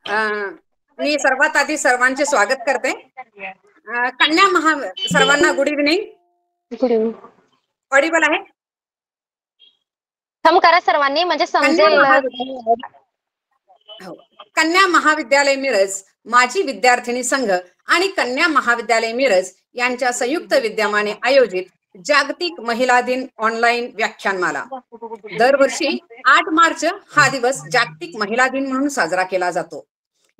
अ, मी सर्वात आधी सर्वांचे स्वागत करते. कन्या सर्वांना good evening. Good evening. Audible आहे? थंब करा सर्वांनी, म्हणजे समजेल. कन्या महाविद्यालय मिरज, माजी विद्यार्थिनी संघ आणि कन्या महाविद्यालय मिरज यांच्या संयुक्त विद्यमाने आयोजित जागतिक महिला दिन ऑनलाईन व्याख्यानमाला. दरवर्षी 8 मार्च हा दिवस जागतिक महिला दिन म्हणून साजरा केला जातो.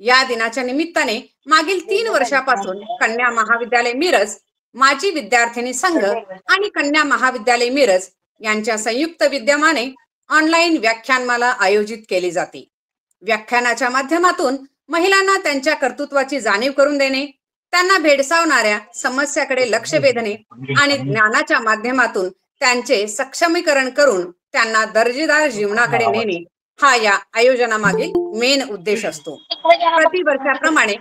या दिनाच्या निमित्ताने मागील 3 वर्षापासून कन्या महाविद्यालय मिरज, माजी विद्यार्थिनी संघ आणि कन्या महाविद्यालय मिरज यांच्या संयुक्त विद्यमाने ऑनलाईन व्याख्यानमाला आयोजित केली जाते. व्याख्यानाच्या माध्यमातून महिलांना त्यांच्या कर्तृत्वाची जाणीव करून देणे, त्यांना भेडसावणाऱ्या समस्याकडे लक्ष वेधणे आणि ज्ञानाच्या माध्यमातून त्यांचे सक्षमीकरण करून त्यांना दर्जेदार जीवनाकडे नेणे हा या आयोजनामागील मेन उद्देश असतो. प्रतिवर्षाप्रमाणे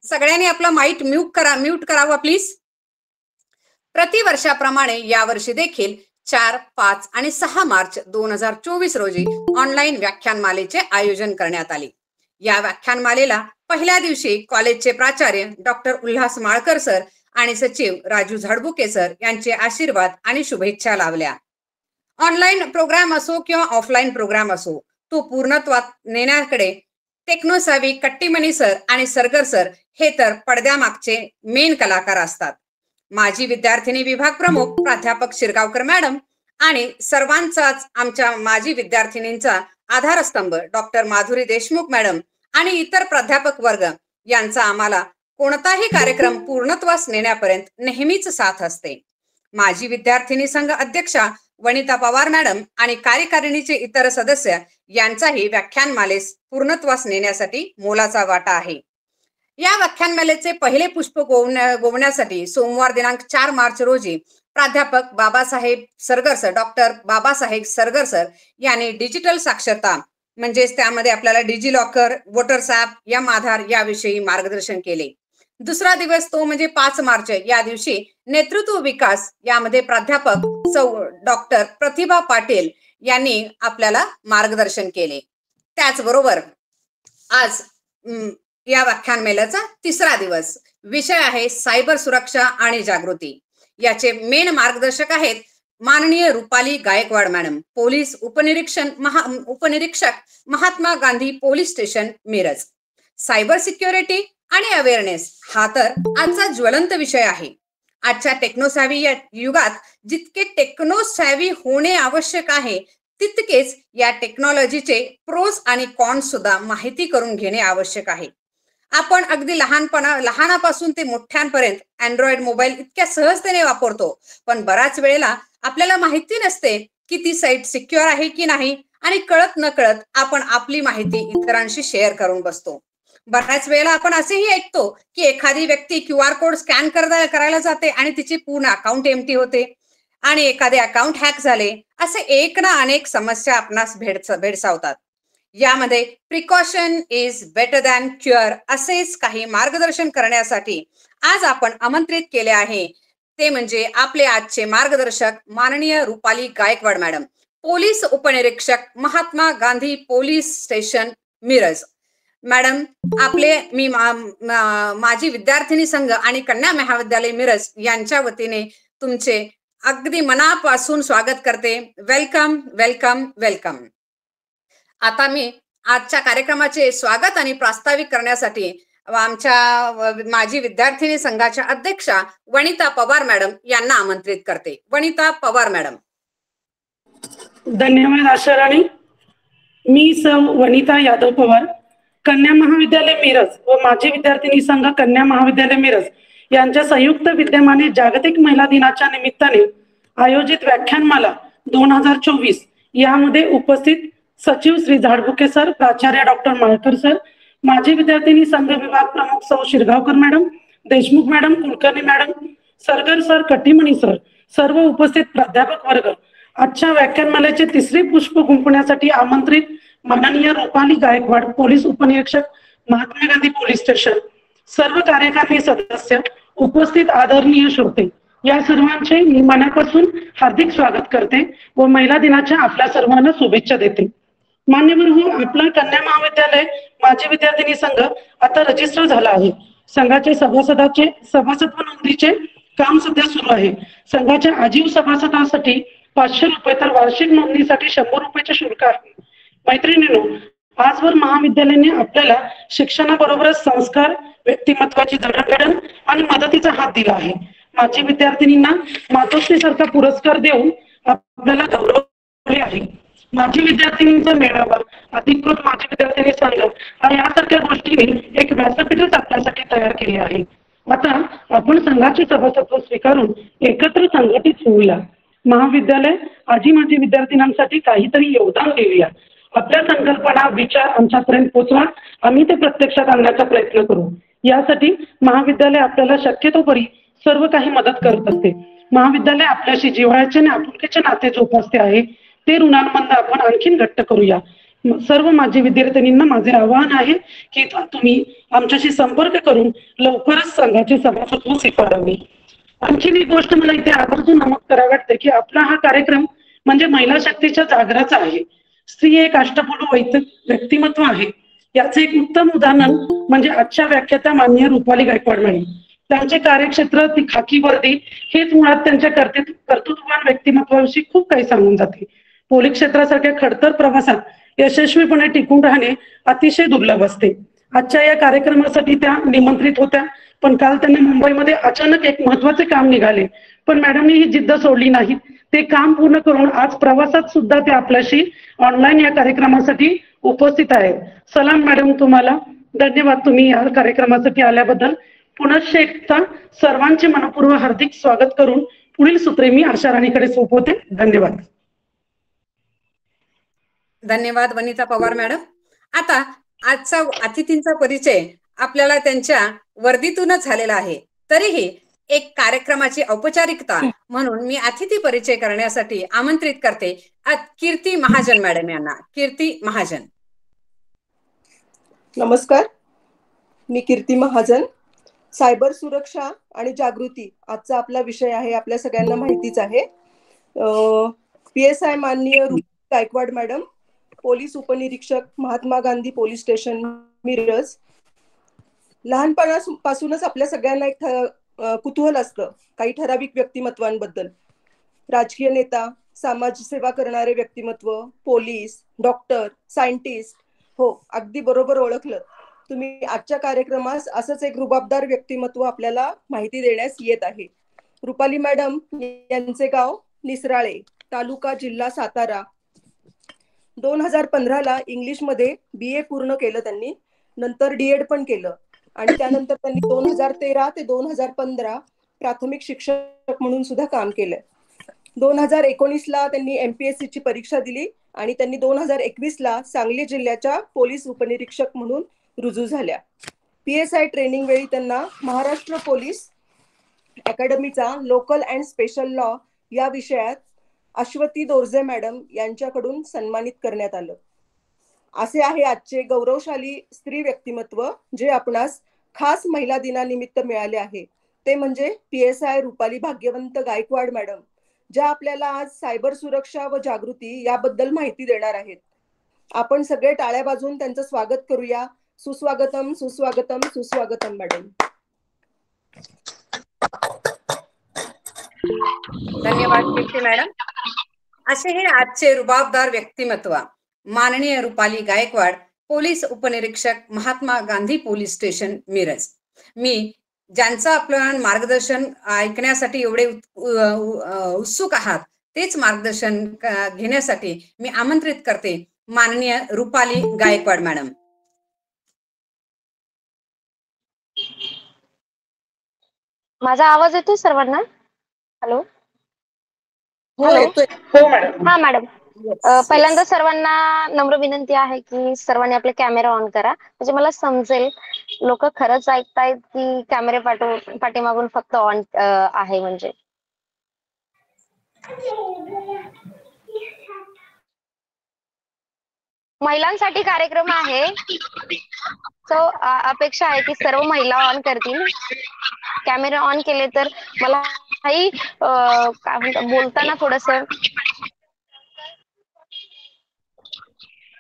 सगळ्यांनी आपला माईक म्यूट करावा प्लीज. प्रतिवर्षाप्रमाणे यावर्षी देखील 4, 5 आणि 6 मार्च 2024 रोजी ऑनलाईन व्याख्यानमालेचे आयोजन करण्यात आले. या व्याख्यानमालेला पहिल्या दिवशी कॉलेजचे प्राचार्य डॉक्टर उल्हास माळकर सर आणि सचिव राजू झाडबुके सर यांचे आशीर्वाद आणि शुभेच्छा लावल्या. ऑनलाईन प्रोग्राम असो किंवा ऑफलाईन प्रोग्राम असो, तो पूर्णत्वात नेण्याकडे टेक्नोसॅव्ही कट्टीमणी सर आणि सरगर सर हे तर पडद्यामागचे मेन कलाकार असतात. माजी विद्यार्थिनी विभाग प्रमुख प्राध्यापक शिरगावकर मॅडम आणि सर्वांचाच आमच्या माजी विद्यार्थिनींचा आधारस्तंभ डॉक्टर माधुरी देशमुख मॅडम आणि इतर प्राध्यापक वर्ग यांचा आम्हाला कोणताही कार्यक्रम पूर्णत्वास नेण्यापर्यंत नेहमीच साथ असते. माजी विद्यार्थिनी संघ अध्यक्षा वनिता पवार मॅडम आणि कार्यकारिणीचे इतर सदस्य यांचाही व्याख्यानमालेस पूर्णत्वास नेण्यासाठी मोलाचा वाटा आहे. या व्याख्यानमालेचे पहिले पुष्प गोवण्यासाठी सोमवार दिनांक 4 मार्च रोजी प्राध्यापक Babasaheb Sargar sir, doctor Babasaheb Sargar sir यांनी डिजिटल साक्षरता म्हणजेच त्यामध्ये आपल्याला digi locker, voters app, M आधार याविषयी मार्गदर्शन केले. दुसरा दिवस तो म्हणजे 5 मार्च या दिवशी नेतृत्व विकास यामध्ये प्राध्यापक डॉक्टर प्रतिभा पाटील यांनी आपल्याला मार्गदर्शन केले. त्याचबरोबर आज या व्याख्यानमालेचा तिसरा दिवस, विषय आहे सायबर सुरक्षा आणि जागृती. याचे मेन मार्गदर्शक आहेत माननीय रुपाली गायकवाड मॅडम, पोलीस उपनिरीक्षक Mahatma Gandhi police station Miraj. Cyber security आणि अवेअरनेस हा तर आजचा ज्वलंत विषय आहे. आजच्या टेक्नोसॅव्ही या युगात जितके टेक्नोसॅव्ही होणे आवश्यक आहे, तितकेच या टेक्नॉलॉजीचे प्रोस आणि कॉन्स सुद्धा माहिती करून घेणे आवश्यक आहे. आपण अगदी लहानापासून ते मोठ्यांपर्यंत अँड्रॉइड मोबाईल इतक्या सहजतेने वापरतो, पण बऱ्याच वेळेला आपल्याला माहिती नसते की ती साईट सिक्युअर आहे की नाही आणि कळत न कळत आपण आपली माहिती इतरांशी शेअर करून बसतो. बऱ्याच वेळेला आपण असेही ऐकतो की एखादी व्यक्ती QR कोड स्कॅन करायला जाते आणि तिची पूर्ण अकाउंट एम्प्टी होते आणि एखादे अकाउंट हॅक झाले. असे एक ना अनेक समस्या आपणास भेडसावतात. यामध्ये precaution is better than cure असेच काही मार्गदर्शन करण्यासाठी आज आपण आमंत्रित केले आहे. ते म्हणजे आपले आजचे मार्गदर्शक माननीय रुपाली गायकवाड मॅडम, पोलीस उपनिरीक्षक Mahatma Gandhi police station Miraj. Madam, मी माजी विद्यार्थिनी संघ आणि कन्या महाविद्यालय मिरज यांच्या वतीने तुमचे अगदी मनापासून स्वागत करते. Welcome welcome welcome. आता मी आजच्या कार्यक्रमाचे स्वागत आणि प्रास्ताविक करण्यासाठी आमच्या माजी विद्यार्थिनी संघाच्या अध्यक्षा वनिता पवार मॅडम यांना आमंत्रित करते. वनिता पवार मॅडम. धन्यवाद आशाराणी. मी सौ वनिता यादव पवार, कन्या महाविद्यालय मिरज व माजी विद्यार्थिनी संघ कन्या महाविद्यालय मिरज यांच्या संयुक्त विद्यमाने जागतिक महिला दिनाच्या निमित्ताने आयोजित व्याख्यानमाला 2024 यामध्ये उपस्थित सचिव श्री झाडबुके सर, प्राचार्य डॉक्टर माळकर सर, माजी विद्यार्थिनी संघ विभाग प्रमुख सौ Shirgaonkar madam, Deshmukh madam, Kulkarni madam, Sargar sir, Kattimani sir, सर्व उपस्थित प्राध्यापक वर्ग आजच्या व्याख्यानमालेचे तिसरे पुष्प गुंफण्यासाठी आमंत्रित माननीय रुपाली गायकवाड, पोलीस उपनिरीक्षक महात्मा गांधी पोलीस स्टेशन, सर्व कार्यकारिणी सदस्य, उपस्थित आदरणीय श्रोते, या सर्वांचे मी मनापासून हार्दिक स्वागत करते व महिला दिनाच्या आपल्या सर्वांना शुभेच्छा देते. मान्यवर हो, आपला कन्या महाविद्यालय माजी विद्यार्थिनी संघ आता रजिस्टर झाला आहे. संघाचे सभासत्व नोंदणीचे काम सध्या सुरू आहे. संघाच्या आजीव सभासदांसाठी 500 रुपये तर वार्षिक नोंदणीसाठी 100 रुपयाचे शुल्क आहे. मैत्रिणींनो, आजवर महाविद्यालयाने आपल्याला शिक्षणाबरोबरच संस्कार, व्यक्तिमत्वाची जडणघडण आणि मदतीचा हात दिला आहे. माजी विद्यार्थिनींना मातोश्रीसारखा पुरस्कार देऊन आपल्याला गौरवले आहे. माजी विद्यार्थिनींचा मेळावा, अधिकृत माजी विद्यार्थिनी संघ आणि यासारख्या गोष्टींनी एक व्यासपीठच आपल्यासाठी तयार केले आहे. आता आपण संघाचे सभासत्व स्वीकारून एकत्र संघटित होऊया. महाविद्यालय आजी माजी विद्यार्थिनींसाठी काहीतरी योगदान देऊया. आपल्या संकल्पना, विचार आमच्यापर्यंत पोहोचवा. आम्ही ते प्रत्यक्षात आणण्याचा प्रयत्न करू. यासाठी महाविद्यालय आपल्याला शक्यतोपरी सर्व काही मदत करत असते. महाविद्यालय आपल्याशी जिव्हाळ्याचे आणि आपुलकीचे नाते जोपासते आहे. ते ऋणानुबंध आपण आणखीन घट्ट करूया. सर्व माजी विद्यार्थिनींना माझे आवाहन आहे की तुम्ही आमच्याशी संपर्क करून लवकरच संघाचे सभासत्व स्वीकारावे. आणखीन एक गोष्ट मला इथे आवर्जून नमूद करावी वाटते की आपला हा कार्यक्रम म्हणजे महिला शक्तीच्या जागराचा आहे. स्त्री एक अष्टपैलू व्यक्तिमत्व आहे. याचे एक उत्तम उदाहरण म्हणजे आजच्या व्याख्याता माननीय रुपाली गायकवाड मॅडम. त्यांचे कार्यक्षेत्र, ती खाकी वर्दी हेच मुळात त्यांच्या कर्तृत्ववान व्यक्तिमत्वाविषयी खूप काही सांगून जाते. पोलीस क्षेत्रासारख्या खडतर प्रवासात यशस्वीपणे टिकून राहणे अतिशय दुर्लभ असते. आजच्या या कार्यक्रमासाठी त्या निमंत्रित होत्या, पण काल त्यांना मुंबईमध्ये अचानक एक महत्वाचे काम निघाले. पण मॅडमनी ही जिद्द सोडली नाही. ते काम पूर्ण करून आज प्रवासात सुद्धा ते आपल्याशी ऑनलाईन या कार्यक्रमासाठी उपस्थित आहेत. सलाम मॅडम तुम्हाला. धन्यवाद तुम्ही या कार्यक्रमासाठी आल्याबद्दल. पुनश्च एकदा सर्वांचे मनपूर्वक हार्दिक स्वागत करून पुढील सूत्रे मी आशा राणीकडे सोपवते. धन्यवाद. धन्यवाद वनिता पवार मॅडम. आता आजचा अतिथींचा परिचय आपल्याला त्यांच्या वर्दीतूनच झालेला आहे. तरीही एक कार्यक्रमाची औपचारिकता म्हणून मी अतिथी परिचय करण्यासाठी आमंत्रित करते कीर्ती महाजन मॅडम यांना. कीर्ती महाजन. नमस्कार, मी कीर्ती महाजन. सायबर सुरक्षा आणि जागृती आजचा आपला विषय आहे, आपल्या सगळ्यांना माहितीच आहे. PSI माननीय रुपाली गायकवाड मॅडम, पोलीस उपनिरीक्षक, महात्मा गांधी पोलीस स्टेशन मिरज. लहानपणापासूनच आपल्या सगळ्यांना एक कुतूहल असतं काही ठराविक व्यक्तिमत्वांबद्दल. राजकीय नेता, समाजसेवा करणारे व्यक्तिमत्व, पोलीस, डॉक्टर, सायंटिस्ट. हो, अगदी बरोबर ओळखलं तुम्ही. आजच्या कार्यक्रमास असंच एक रुबाबदार व्यक्तिमत्व आपल्याला माहिती देण्यास येत आहे. रुपाली मॅडम यांचे गाव निसराळे, तालुका जिल्हा सातारा. 2015ला इंग्लिशमध्ये BA पूर्ण केलं त्यांनी. नंतर DED पण केलं आणि त्यानंतर त्यांनी 2013 ते 2015 प्राथमिक शिक्षक म्हणून सुद्धा काम केलंय. 2019ला त्यांनी MPSC ची परीक्षा दिली आणि त्यांनी 2021ला सांगली जिल्ह्याच्या पोलीस उपनिरीक्षक म्हणून रुजू झाल्या. PSI ट्रेनिंग वेळी त्यांना महाराष्ट्र पोलीस अकॅडमीचा लोकल अँड स्पेशल लॉ या विषयात अश्वती दोर्जे मॅडम यांच्याकडून सन्मानित करण्यात आलं. असे आहे आजचे गौरवशाली स्त्री व्यक्तिमत्व जे आपणास खास महिला दिनानिमित्त मिळाले आहे. ते म्हणजे PSI रुपाली भाग्यवंत गायकवाड मॅडम, ज्या आपल्याला आज सायबर सुरक्षा व जागृती याबद्दल माहिती देणार आहेत. आपण सगळे टाळ्या वाजवून त्यांचं स्वागत करूया. सुस्वागतम, सुस्वागतम, सुस्वागतम मॅडम. धन्यवाद कीर्ती मॅडम. असे हे आजचे रुबाबदार व्यक्तिमत्व माननीय रुपाली गायकवाड, पोलीस उपनिरीक्षक, महात्मा गांधी पोलीस स्टेशन मिरज. मी ज्यांचं आपलं मार्गदर्शन ऐकण्यासाठी एवढे उत्सुक आहात, तेच मार्गदर्शन घेण्यासाठी मी आमंत्रित करते माननीय रुपाली गायकवाड मॅडम. माझा आवाज येतोय सर्वांना? हॅलो. हो, येतोय. हो मॅडम. हा मॅडम, पहिल्यांदा सर्वांना नम्र विनंती आहे की सर्वांनी आपले कॅमेरा ऑन करा, म्हणजे मला समजेल लोक खरंच ऐकतायत की कॅमेरे पाठीमागून फक्त ऑन आहे. म्हणजे महिलांसाठी कार्यक्रम आहे, सो अपेक्षा आहे की सर्व महिला ऑन करतील. कॅमेरे ऑन केले तर मला काही काय म्हणतात बोलताना थोडस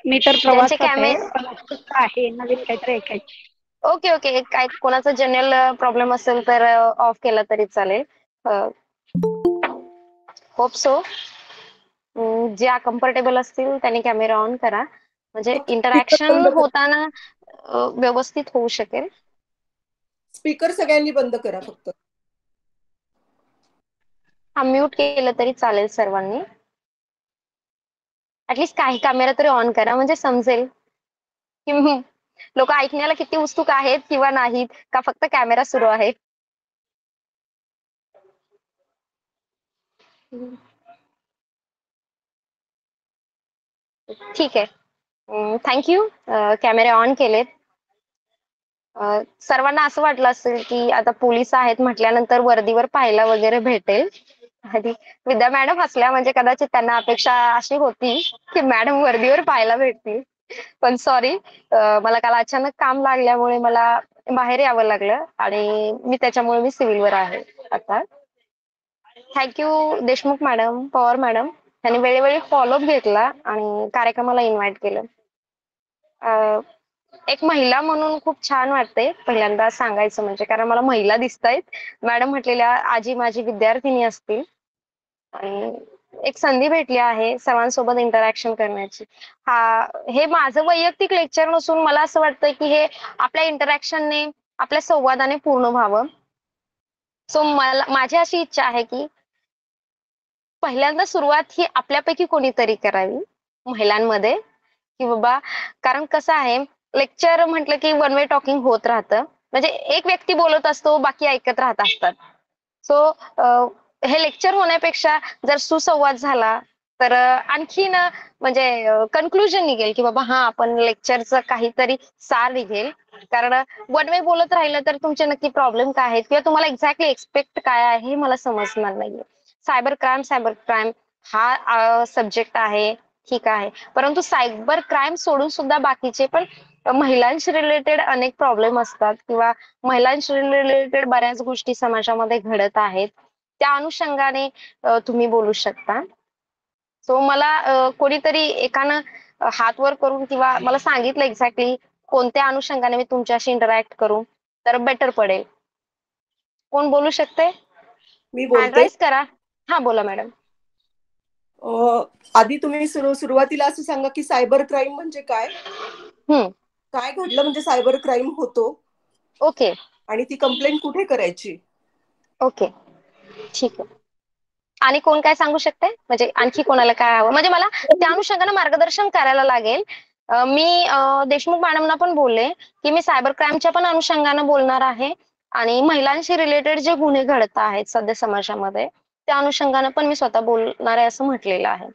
मी तर ज्यांचे प्रवासात आहे, कॅमेरे पण उत्सुकता आहे नवीन काहीतरी ऐकायची. ओके ओके, काय कोणाचा जनरल प्रॉब्लेम असेल तर ऑफ केला तरी चालेल. होप सो ज्या कम्फर्टेबल असतील त्यांनी कॅमेरा ऑन करा, म्हणजे फक्त स्पीकर इंटरॅक्शन बंद करा. होताना व्यवस्थित होऊ शकेल. स्पीकर सगळ्यांनी बंद करा फक्त. हा, म्यूट केलं तरी चालेल सर्वांनी. ऍटलीस्ट काही कॅमेरा तरी ऑन करा, म्हणजे समजेल की लोक ऐकण्याला किती उत्सुक आहेत किंवा नाहीत, का फक्त कॅमेरा सुरू आहे. ठीक आहे, थँक्यू. कॅमेरे ऑन केलेत. सर्वांना असं वाटलं असेल की आता पोलीस आहेत म्हटल्यानंतर वर्दीवर पाहायला वगैरे भेटेल. आणि विद्या मॅडम हसल्या म्हणजे कदाचित त्यांना अपेक्षा अशी होती की मॅडम वर्दीवर पाहायला भेटतील. पण सॉरी, मला काल अचानक काम लागल्यामुळे मला बाहेर यावं लागलं आणि त्याच्यामुळे मी सिव्हिलवर आहे आता. Thank you Deshmukh madam, Pawar madam, त्यांनी वेळोवेळी फॉलोअप घेतला आणि कार्यक्रमाला इन्व्हाइट केलं. एक महिला म्हणून खूप छान वाटते पहिल्यांदा सांगायचं म्हणजे, कारण मला महिला दिसतायत. मॅडम म्हटलेल्या आजी माझी विद्यार्थिनी असतील आणि एक संधी भेटली आहे सर्वांसोबत इंटरॅक्शन करण्याची. हे माझं वैयक्तिक लेक्चर नसून मला असं वाटतं की हे आपल्या इंटरॅक्शनने, आपल्या संवादाने पूर्ण व्हावं. सो माझी अशी इच्छा आहे की पहिल्यांदा सुरुवात ही आपल्यापैकी कोणीतरी करावी महिलांमध्ये, की बाबा, कारण कसं आहे लेक्चर म्हटलं की वन वे टॉकिंग होत राहतं, म्हणजे एक व्यक्ती बोलत असतो, बाकी ऐकत राहत असतात. सो हे लेक्चर होण्यापेक्षा जर सुसंवाद झाला तर आणखीन म्हणजे कन्क्लुजन निघेल की बाबा हा आपण लेक्चरचं काहीतरी सार निघेल. कारण वन वे बोलत राहिलं तर तुमचे नक्की प्रॉब्लेम काय आहेत किंवा तुम्हाला एक्झॅक्टली एक्सपेक्ट काय आहे हे मला समजणार नाहीये. सायबर क्राईम हा सब्जेक्ट आहे, ठीक आहे, परंतु सायबर क्राईम सोडून सुद्धा बाकीचे पण महिलांशी रिलेटेड अनेक प्रॉब्लेम असतात किंवा महिलांशी रिलेटेड बऱ्याच गोष्टी समाजामध्ये घडत आहेत. त्या अनुषंगाने तुम्ही बोलू शकता. सो मला कोणीतरी एकानं हात वर करून किंवा मला सांगितलं एक्झॅक्टली कोणत्या अनुषंगाने मी तुमच्याशी इंटरॅक्ट करू तर बेटर पडेल. कोण बोलू शकते? मी हँड बोलते. राईज करा. हा, बोला मॅडम. आधी तुम्ही सुरुवातीला असं सांगा की सायबर क्राईम म्हणजे काय, काय घडलं म्हणजे सायबर क्राईम होतो, ओके आणि ती कंप्लेंट कुठे करायची. ओके, ठीक आहे. आणि कोण काय सांगू शकते, म्हणजे आणखी कोणाला काय हवं, म्हणजे मला त्या अनुषंगाने मार्गदर्शन करायला लागेल. मी देशमुख मॅडमना पण बोलले की मी सायबर क्राईमच्या पण अनुषंगाने बोलणार आहे आणि महिलांशी रिलेटेड जे गुन्हे घडत आहेत सध्या समाजामध्ये त्या अनुषंगाने पण मी स्वतः बोलणार आहे असं म्हटलेलं आहे.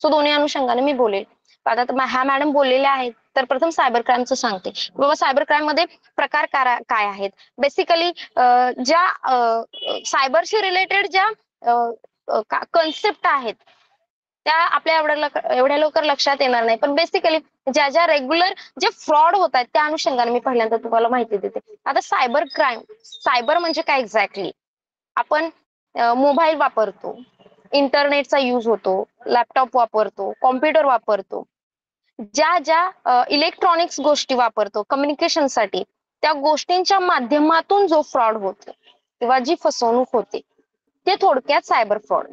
सो दोन्ही अनुषंगाने मी बोलेल. आता ह्या मॅडम बोललेल्या आहेत तर प्रथम सायबर क्राईमचं सांगते. बाबा सायबर क्राईम मध्ये प्रकार काय आहेत. बेसिकली ज्या सायबरशी रिलेटेड ज्या कन्सेप्ट आहेत त्या आपल्या एवढ्या लवकर लक्षात येणार नाही, पण बेसिकली ज्या रेग्युलर जे फ्रॉड होत आहेत त्या अनुषंगाने मी पहिल्यांदा तुम्हाला माहिती देते. आता सायबर क्राईम, सायबर म्हणजे काय एक्झॅक्टली, आपण मोबाईल वापरतो, इंटरनेटचा यूज होतो, लॅपटॉप वापरतो, कॉम्प्युटर वापरतो, ज्या इलेक्ट्रॉनिक्स गोष्टी वापरतो कम्युनिकेशनसाठी, त्या गोष्टींच्या माध्यमातून जो फ्रॉड होतो किंवा जी फसवणूक होते ते थोडक्यात सायबर फ्रॉड.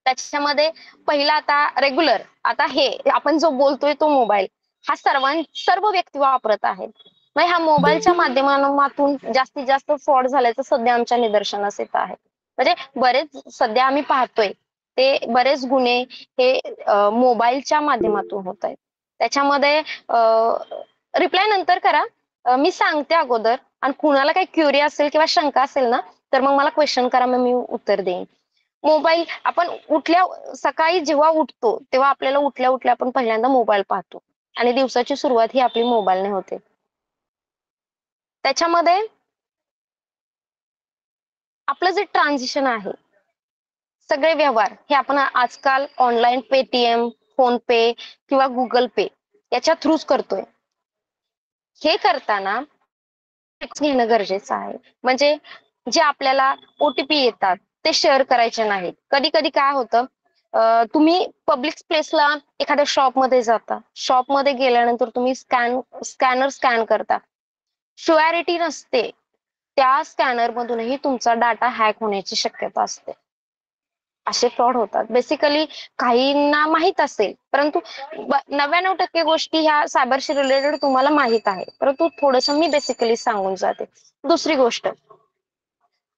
त्याच्यामध्ये पहिला आता रेग्युलर, आता हे आपण जो बोलतोय तो मोबाईल हा सर्व व्यक्ती वापरत आहेत. मग ह्या मोबाईलच्या माध्यमातून जास्तीत जास्त फ्रॉड झाल्याचं सध्या आमच्या निदर्शनास येत आहे. म्हणजे बरेच सध्या आम्ही पाहतोय ते बरेच गुन्हे हे मोबाईलच्या माध्यमातून होत आहेत. त्याच्यामध्ये रिप्लाय नंतर करा, मी सांगते अगोदर, आणि कुणाला काही क्युरी असेल किंवा शंका असेल ना तर मग मला क्वेश्चन करा, मग मी उत्तर देईन. मोबाईल आपण सकाळी जेव्हा उठतो तेव्हा आपल्याला उठल्या आपण पहिल्यांदा मोबाईल पाहतो आणि दिवसाची सुरुवात ही आपली मोबाईलने होते. त्याच्यामध्ये आपलं जे ट्रान्झिशन आहे, सगळे व्यवहार हे आपण आजकाल ऑनलाईन पेटीएम, फोन पे किंवा गुगल पे याच्या थ्रूच करतोय. हे करताना घेणं गरजेचं आहे. म्हणजे जे आपल्याला ओटीपी येतात ते शेअर करायचे नाहीत. कधी कधी काय होतं, तुम्ही पब्लिक प्लेसला एखाद्या शॉपमध्ये जाता, शॉपमध्ये गेल्यानंतर तुम्ही स्कॅनर स्कॅन करता, शुअरिटी नसते, त्या स्कॅनर मधूनही तुमचा डाटा हॅक होण्याची शक्यता असते. असे फ्रॉड होतात. बेसिकली काहींना माहित असेल, परंतु 99% गोष्टी ह्या सायबरशी रिलेटेड तुम्हाला माहित आहे, परंतु थोडंसं मी बेसिकली सांगून जाते. दुसरी गोष्ट,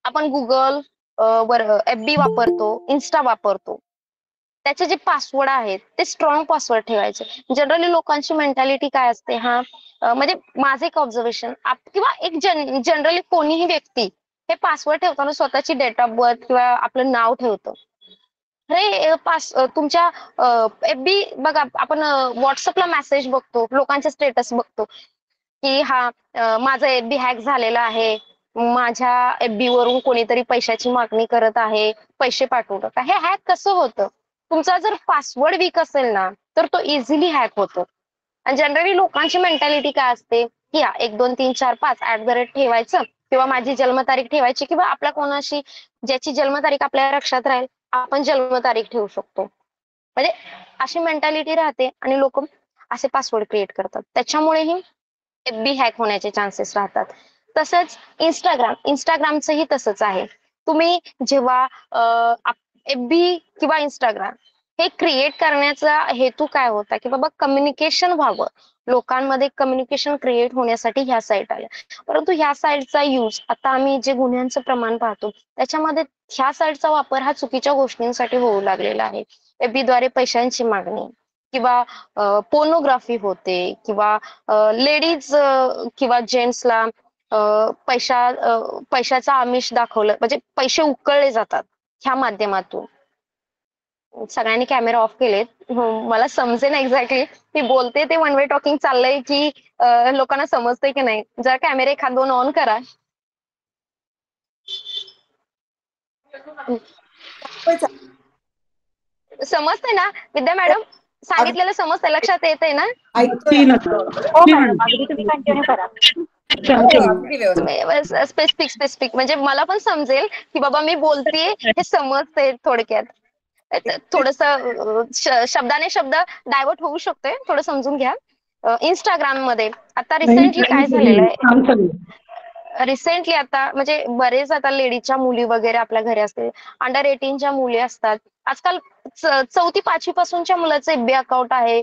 आपण गुगल वर FB वापरतो, इन्स्टा वापरतो. त्याचे जे पासवर्ड आहेत ते स्ट्रॉंग पासवर्ड ठेवायचे. जनरली लोकांची मेंटॅलिटी काय असते, हा म्हणजे माझं एक ऑब्झर्वेशन किंवा एक जनरली कोणीही व्यक्ती हे पासवर्ड ठेवताना स्वतःची डेट ऑफ बर्थ किंवा आपलं नाव ठेवतं. अरे तुमच्या FB बघा, आपण व्हॉट्सअपला मेसेज बघतो, लोकांचे स्टेटस बघतो की हा माझा FB हॅक झालेला आहे, माझ्या FB वरून कोणीतरी पैशाची मागणी करत आहे, पैसे पाठवू नका. हे हॅक कसं होतं? तुमचा जर पासवर्ड वीक असेल ना, तर तो इझिली हॅक होतो. आणि जनरली लोकांची मेंटॅलिटी काय असते, की 1 2 3 4 5 @ ठेवायचं किंवा माझी जन्मतारीख ठेवायची किंवा आपल्या कोणाशी ज्याची जन्मतारीख आपल्या लक्षात राहील आपण जन्मतारीख ठेवू शकतो. म्हणजे अशी मेंटॅलिटी राहते आणि लोक असे पासवर्ड क्रिएट करतात. त्याच्यामुळेही FB हॅक होण्याचे चान्सेस राहतात. तसंच इंस्टाग्रामचंही तसंच आहे. तुम्ही जेव्हा FB किंवा इंस्टाग्राम हे क्रिएट करण्याचा हेतू काय होता, की बाबा कम्युनिकेशन व्हावं, लोकांमध्ये कम्युनिकेशन क्रिएट होण्यासाठी ह्या साईट आल्या. परंतु ह्या साईटचा यूज आता आम्ही जे गुन्ह्यांचं प्रमाण पाहतो त्याच्यामध्ये ह्या साईटचा वापर हा चुकीच्या गोष्टींसाठी होऊ लागलेला आहे. FB द्वारे पैशांची मागणी किंवा पोर्नोग्राफी होते किंवा लेडीज किंवा जेंट्सला पैशाचा आमिष दाखवलं, म्हणजे पैसे उकळले जातात ह्या माध्यमातून. सगळ्यांनी कॅमेरा ऑफ केलेत. मला समजेन एक्झॅक्टली मी बोलते ते वन वे टॉकिंग चाललंय की लोकांना समजतंय की नाही. जरा कॅमेरे एखाद 2 ऑन करा. समजतंय ना विद्या मॅडम? सांगितलेलं समजतंय, लक्षात येतंय ना? ऐकतोय तीन हो मॅडम, अगदी तुम्ही कंटिन्यू करा. हो, अगदी व्यवस्थित. स्पेसिफिक म्हणजे मला पण समजेल की बाबा मी बोलतेय हे समजतंय थोडक्यात. थोडस शब्दाने शब्द डायव्हर्ट होऊ शकतोय, थोडं समजून घ्या. इंस्टाग्राम मध्ये आता रिसेंटली काय झालेलं आहे, रिसेंटली आता म्हणजे बरेच आता लेडीजच्या मुली वगैरे आपल्या घरी असतील, अंडर 18च्या मुली असतात. आजकाल 4थी 5वी पासूनच्या मुलाचं FB अकाउंट आहे,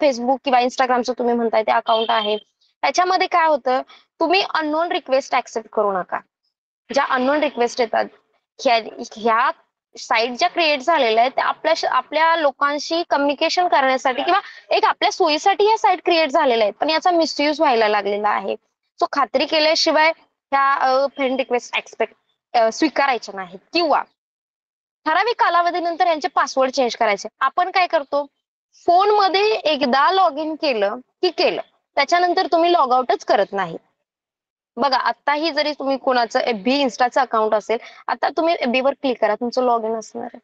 फेसबुक किंवा इंस्टाग्रामचं तुम्ही म्हणताय ते अकाउंट आहे. त्याच्यामध्ये काय होतं, तुम्ही अननोन रिक्वेस्ट ऍक्सेप्ट करू नका. ज्या अननोन रिक्वेस्ट येतात ह्या साईट ज्या क्रिएट झालेल्या आहेत त्या आपल्या लोकांशी कम्युनिकेशन करण्यासाठी किंवा एक आपल्या सोयीसाठी या साईट क्रिएट झालेल्या आहेत, पण याचा मिसयूज व्हायला लागलेला आहे. सो खात्री केल्याशिवाय ह्या फ्रेंड रिक्वेस्ट स्वीकारायच्या नाहीत किंवा ठराविक कालावधीनंतर यांचे पासवर्ड चेंज करायचे. आपण काय करतो, फोनमध्ये एकदा लॉग इन केलं की केलं, त्याच्यानंतर तुम्ही लॉग आउटच करत नाही. बघा आताही जरी तुम्ही कोणाचं FB इन्स्टाचं अकाउंट असेल, आता तुम्ही FB वर क्लिक करा, तुमचं लॉग इन असणार आहे.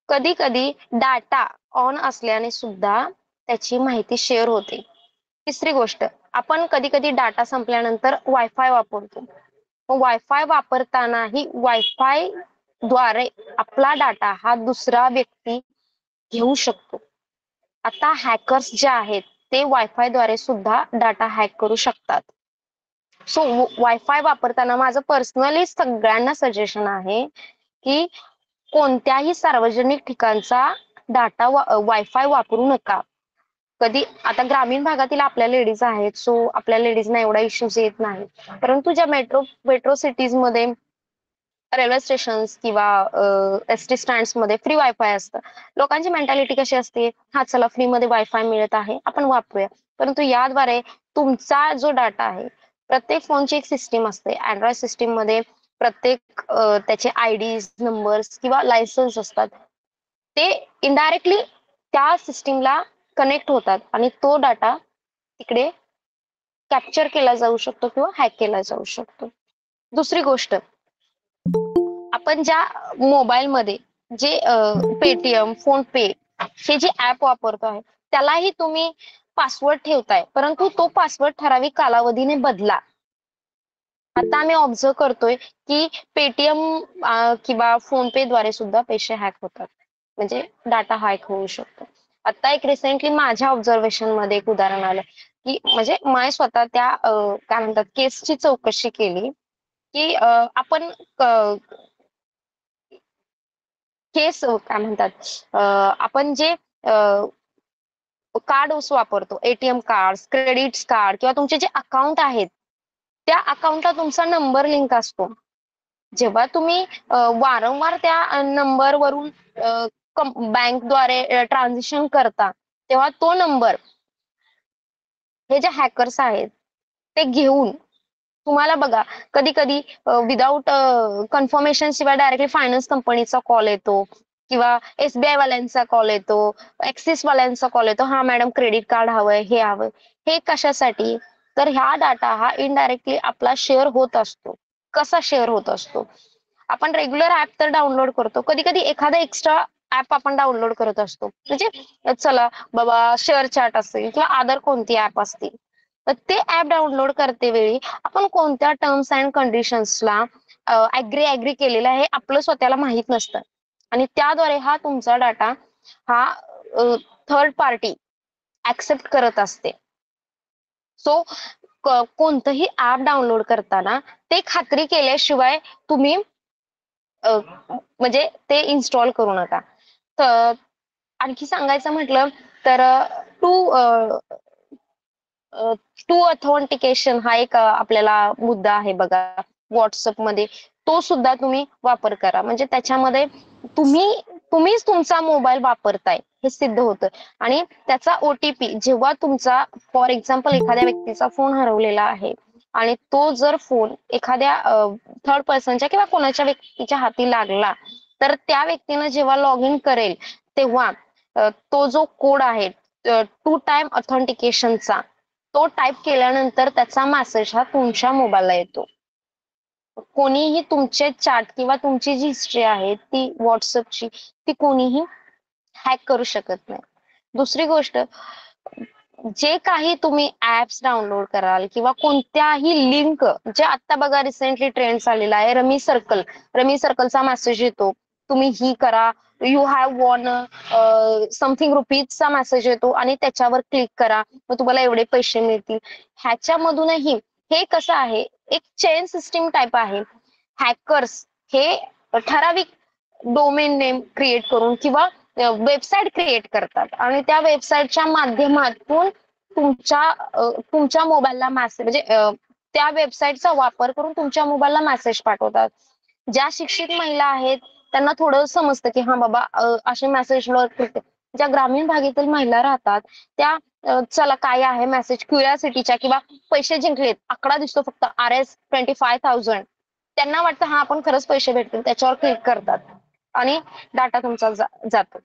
कधी कधी डाटा ऑन असल्याने सुद्धा त्याची माहिती शेअर होते. तिसरी गोष्ट, आपण कधी कधी डाटा संपल्यानंतर वायफाय वापरतो. वायफाय वापरतानाही वायफाय द्वारे आपला डाटा हा दुसरा व्यक्ती घेऊ शकतो. आता हॅकर्स जे आहेत ते वायफाय द्वारे सुद्धा डाटा हॅक करू शकतात. सो वायफाय वापरताना माझं पर्सनली सगळ्यांना सजेशन आहे की कोणत्याही सार्वजनिक ठिकाणचा डाटा वायफाय वापरू नका. कधी आता ग्रामीण भागातील आपल्या लेडीज आहेत, सो आपल्या लेडीजना एवढा इश्यूज येत नाही. परंतु ज्या मेट्रो सिटीज मध्ये रेल्वे स्टेशन्स किंवा ST स्टँड्स मध्ये फ्री वायफाय असतं. लोकांची मेंटॅलिटी कशी असते, हा चला फ्री मध्ये वायफाय मिळत आहे आपण वापरूया. परंतु याद्वारे तुमचा जो डाटा आहे, प्रत्येक फोनची एक सिस्टीम असते. अँड्रॉइड सिस्टीम मध्ये प्रत्येक त्याचे ID नंबर्स किंवा लायसन्स असतात, ते इनडायरेक्टली त्या सिस्टीमला कनेक्ट होतात आणि तो डाटा तिकडे कॅप्चर केला जाऊ शकतो किंवा हॅक केला जाऊ शकतो. दुसरी गोष्ट, आपण ज्या मोबाईलमध्ये जे पेटीएम, फोन पे हे जे ऍप वापरतो आहे त्यालाही तुम्ही पासवर्ड ठेवताय, परंतु तो पासवर्ड ठराविक कालावधीने बदला. आता आम्ही ऑब्झर्व करतोय की पेटीएम किंवा फोन पे द्वारे सुद्धा पैसे हॅक होतात. म्हणजे डाटा हॅक होऊ शकतो. आता एक रिसेंटली माझ्या ऑब्झर्वेशन मध्ये एक उदाहरण आलं की म्हणजे मी स्वतः त्या काय म्हणतात केसची चौकशी केली की आपण केस काय म्हणतात आपण जे कार्ड वापरतो एटीएम कार्ड क्रेडिट कार्ड किंवा तुमचे जे अकाउंट आहेत त्या अकाउंटला तुमचा नंबर लिंक असतो. जेव्हा तुम्ही वारंवार त्या नंबरवरून बँकद्वारे ट्रान्झॅक्शन करता तेव्हा तो नंबर हे जे हॅकर्स आहेत ते घेऊन तुम्हाला बघा कधी कधी विदाऊट कन्फर्मेशन शिवाय डायरेक्टली फायनान्स कंपनीचा कॉल येतो किंवा एसबीआय वाल्यांचा कॉल येतो, ऍक्सिस वाल्यांचा कॉल येतो, हा मॅडम क्रेडिट कार्ड हवंय हे हवंय. हे कशासाठी? तर ह्या डाटा हा इनडायरेक्टली आपला शेअर होत असतो. कसा शेअर होत असतो? आपण रेग्युलर ऍप तर डाउनलोड करतो, कधी कधी एखादा एक्स्ट्रा ऍप आपण डाउनलोड करत असतो. म्हणजे चला बाबा शेअर चॅट असेल किंवा अदर कोणती ऍप असतील तर ते ऍप डाउनलोड करते वेळी आपण कोणत्या टर्म्स अँड कंडिशन्सला ऍग्री केलेलं आहे हे आपलं स्वतःला माहित नसतं आणि त्याद्वारे हा तुमचा डाटा हा थर्ड पार्टी ऍक्सेप्ट करत असते. सो कोणतंही ऍप डाउनलोड करताना ते खात्री केल्याशिवाय तुम्ही म्हणजे ते इन्स्टॉल करू नका. तर आणखी सांगायचं म्हटलं तर टू टू ऑथेंटिकेशन हा एक आपल्याला मुद्दा आहे बघा व्हॉट्सअपमध्ये. तो सुद्धा तुम्ही वापर करा. म्हणजे त्याच्यामध्ये तुम्हीच तुमचा मोबाईल वापरताय हे सिद्ध होतं आणि त्याचा ओटीपी जेव्हा तुमचा फॉर एक्झाम्पल एखाद्या व्यक्तीचा फोन हरवलेला आहे आणि तो जर फोन एखाद्या थर्ड पर्सनच्या किंवा कोणाच्या व्यक्तीच्या हाती लागला तर त्या व्यक्तीनं जेव्हा लॉग इन करेल तेव्हा तो जो कोड आहे टू टाइम ऑथेंटिकेशनचा तो टाईप केल्यानंतर त्याचा मेसेज हा तुमच्या मोबाईलला येतो. कोणीही तुमचे चॅट किंवा तुमची जी हिस्ट्री आहे ती व्हॉट्सअपची ती कोणीही हॅक करू शकत नाही. दुसरी गोष्ट जे काही तुम्ही ऍप्स डाउनलोड कराल किंवा कोणत्याही लिंक जे आता बघा रिसेंटली ट्रेंड झालेला आहे रमी सर्कलचा मेसेज येतो तुम्ही ही करा यू हॅव वॉन समथिंग रुपीजचा मेसेज येतो आणि त्याच्यावर क्लिक करा मग तुम्हाला एवढे पैसे मिळतील. ह्याच्यामधूनही हे कसं आहे एक चेन सिस्टीम टाईप आहे. हॅकर्स हे ठराविक डोमेन नेम क्रिएट करून किंवा वेबसाईट क्रिएट करतात आणि त्या वेबसाईटच्या माध्यमातून तुमच्या मोबाईलला मेसेज म्हणजे त्या वेबसाईटचा वापर करून तुमच्या मोबाईलला मेसेज पाठवतात. ज्या शिक्षित महिला आहेत त्यांना थोडं समजतं की हा बाबा असे मेसेज ज्या ग्रामीण भागातील महिला राहतात त्या चला काय आहे मेसेज क्युरियासिटीच्या किंवा पैसे जिंकलेत आकडा दिसतो फक्त RS 25,000 त्यांना वाटतं हा आपण खरंच पैसे भेटतील त्याच्यावर क्लिक करतात आणि डाटा तुमचा जातो.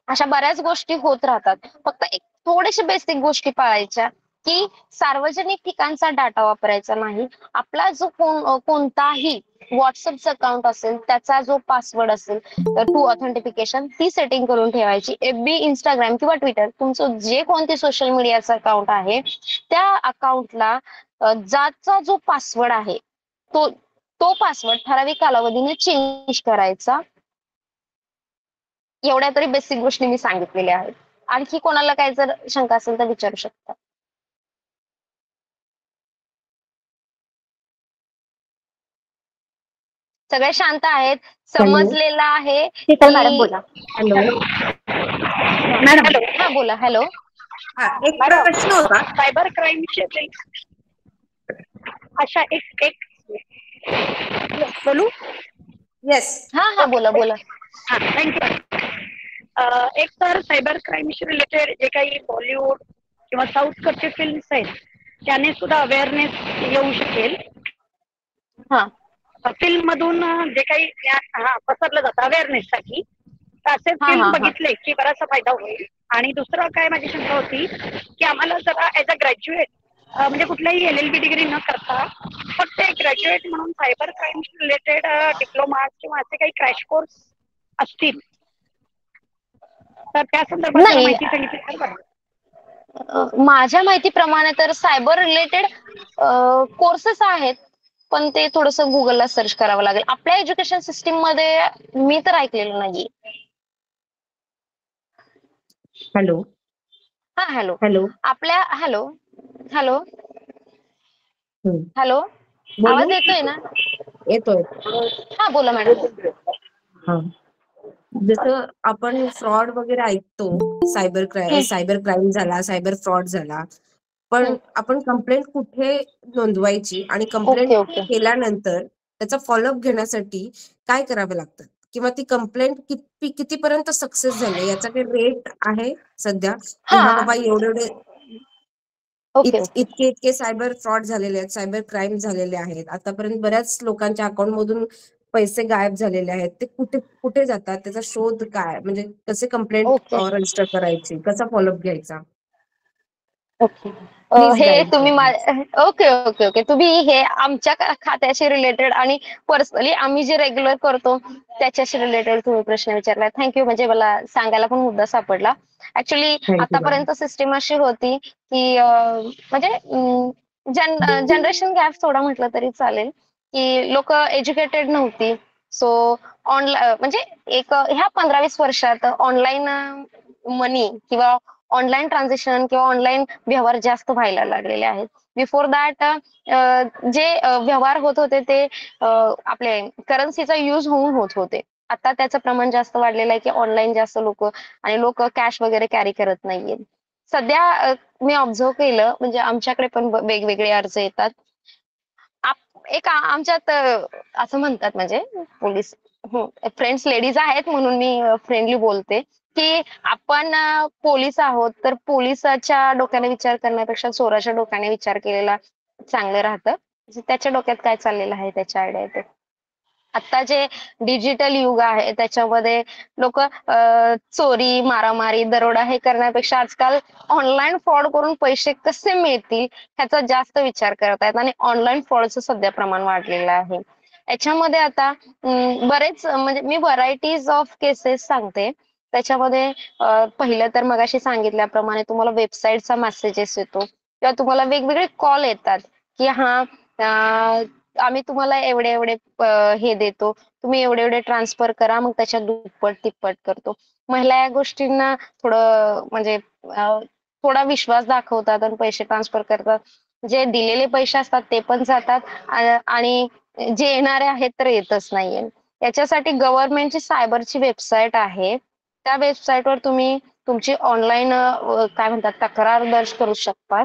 अशा बऱ्याच गोष्टी होत राहतात. फक्त एक थोडेसे बेसिक गोष्टी पाळायच्या की सार्वजनिक ठिकाणचा डाटा वापरायचा नाही. आपला जो कोणताही व्हॉट्सअपचा अकाउंट असेल त्याचा जो पासवर्ड असेल टू ऑथेंटिफिकेशन ती सेटिंग करून ठेवायची. FB इंस्टाग्राम किंवा ट्विटर तुमचं जे कोणते सोशल मीडियाचं अकाउंट आहे त्या अकाउंटला ज्याचा जो पासवर्ड आहे तो पासवर्ड ठराविक कालावधीने चेंज करायचा. एवढ्या तरी बेसिक गोष्टी मी सांगितलेल्या आहेत. आणखी कोणाला काय जर शंका असेल तर विचारू शकता. सगळे शांत आहेत. समजलेलं आहे शीतल मॅडम बोला. हॅलो मॅडम हा बोला. हॅलो एक प्रश्न होता. सायबर क्राईम क्षेत्र अशा एक बोलू. येस. हा बोला बोला. हा थँक्यू. एक तर सायबर क्राईमशी रिलेटेड जे काही बॉलिवूड किंवा साऊथकडचे फिल्म्स आहेत त्याने सुद्धा अवेअरनेस येऊ शकेल. हा फिल्म मधून जे काही पसरलं जातं अवेअरनेससाठी असे हा फिल्म हा हा बघितले की बराचसा फायदा होईल. आणि दुसरं काय माझी शंका होती की आम्हाला जरा ऍज अ ग्रॅज्युएट म्हणजे कुठल्याही LLB डिग्री न करता फक्त एक ग्रॅज्युएट म्हणून सायबर क्राईम रिलेटेड डिप्लोमा किंवा असे काही क्रॅश कोर्स असतील तर त्या संदर्भात जरा नाही माहिती सांगितली तर बरं. माझ्या माहितीप्रमाणे तर सायबर रिलेटेड कोर्सेस आहेत पण ते थोडस गुगलला सर्च करावं लागेल. आपल्या एज्युकेशन सिस्टीम मध्ये मी तर ऐकलेलं नाहीये. हॅलो. हा हॅलो. हॅलो. आपल्या हॅलो हॅलो हम्म. हॅलो बोलू. आवाज येतोय ना? येतोय. हा बोला मॅडम. हा. जसं आपण फ्रॉड वगैरे ऐकतो, सायबर क्राईम झाला, सायबर फ्रॉड झाला, पण आपण कंप्लेंट कुठे नोंदवायची आणि कंप्लेंट ओके ओके. केल्यानंतर त्याचा फॉलोअप घेण्यासाठी काय करावं लागतं, किंवा ती कंप्लेंट कितीपर्यंत सक्सेस झाली याचा काही रेट आहे सध्या, की हा हा बाबा एवढे ओके ओके. इतके सायबर फ्रॉड झालेले आहेत, सायबर क्राईम झालेले आहेत, आतापर्यंत बऱ्याच लोकांच्या अकाउंट मधून पैसे गायब झालेले आहेत, ते कुठे कुठे जातात, त्याचा शोध काय, म्हणजे कसे कंप्लेंट ओके रजिस्टर करायची, कसा फॉलोअप घ्यायचा, ओके. प्लीज हे गाईड तुम्ही करा. Okay okay okay. तुम्ही हे आमच्या खात्याशी रिलेटेड आणि पर्सनली आम्ही जे रेग्युलर करतो त्याच्याशी रिलेटेड तुम्ही प्रश्न विचारला. थँक्यू. म्हणजे मला सांगायला पण मुद्दा सापडला. Actually thank you ma'am. आतापर्यंत सिस्टीम अशी होती की म्हणजे जनरेशन गॅप थोडा म्हटलं तरी चालेल, की लोक एज्युकेटेड नव्हती. सो ऑनलाईन म्हणजे एक ह्या 15-20 वर्षात ऑनलाईन मनी किंवा ऑनलाईन ट्रान्झॅक्शन किंवा ऑनलाईन व्यवहार जास्त व्हायला लागलेले आहेत. बिफोर दॅट जे व्यवहार होत होते ते आपले करन्सीचा युज होऊन होत होते. आता त्याचं प्रमाण जास्त वाढलेलं आहे, की ऑनलाईन जास्त लोक कॅश वगैरे कॅरी करत नाहीये. सध्या मी ऑब्झर्व केलं, म्हणजे आमच्याकडे पण वेगवेगळे अर्ज येतात. एक आमच्यात असं म्हणतात, म्हणजे पोलीस फ्रेंड्स लेडीज आहेत म्हणून मी फ्रेंडली बोलते, की आपण पोलीस आहोत, तर पोलिसाच्या डोक्याने विचार करण्यापेक्षा चोराच्या डोक्याने विचार केलेला चांगलं राहतं. म्हणजे त्याच्या डोक्यात काय चाललेलं आहे त्याच्या आयडिया येते. आता जे डिजिटल युग आहे त्याच्यामध्ये लोक चोरी, मारामारी, दरोडा हे करण्यापेक्षा आजकाल ऑनलाईन फ्रॉड करून पैसे कसे मिळतील ह्याचा जास्त विचार करत आहेत, आणि ऑनलाईन फ्रॉडचं सध्या प्रमाण वाढलेलं आहे. याच्यामध्ये आता बरेच म्हणजे मी व्हरायटीज ऑफ केसेस सांगते. त्याच्यामध्ये पहिलं तर मगाशी सांगितल्याप्रमाणे तुम्हाला वेबसाईटचा मेसेजेस येतो किंवा तुम्हाला वेगवेगळे कॉल येतात, की हा आम्ही तुम्हाला एवढे एवढे हे देतो, तुम्ही एवढे एवढे ट्रान्सफर करा, मग त्याच्यात दुप्पट तिप्पट करतो. महिला या गोष्टींना थोडं म्हणजे थोडा विश्वास दाखवतात आणि पैसे ट्रान्सफर करतात. जे दिलेले पैसे असतात ते पण जातात आणि जे येणारे आहेत तर येतच नाहीये. याच्यासाठी गव्हर्नमेंटची सायबरची वेबसाईट आहे. त्या वेबसाईटवर तुम्ही तुमची ऑनलाईन काय म्हणतात तक्रार दर्ज करू शकता.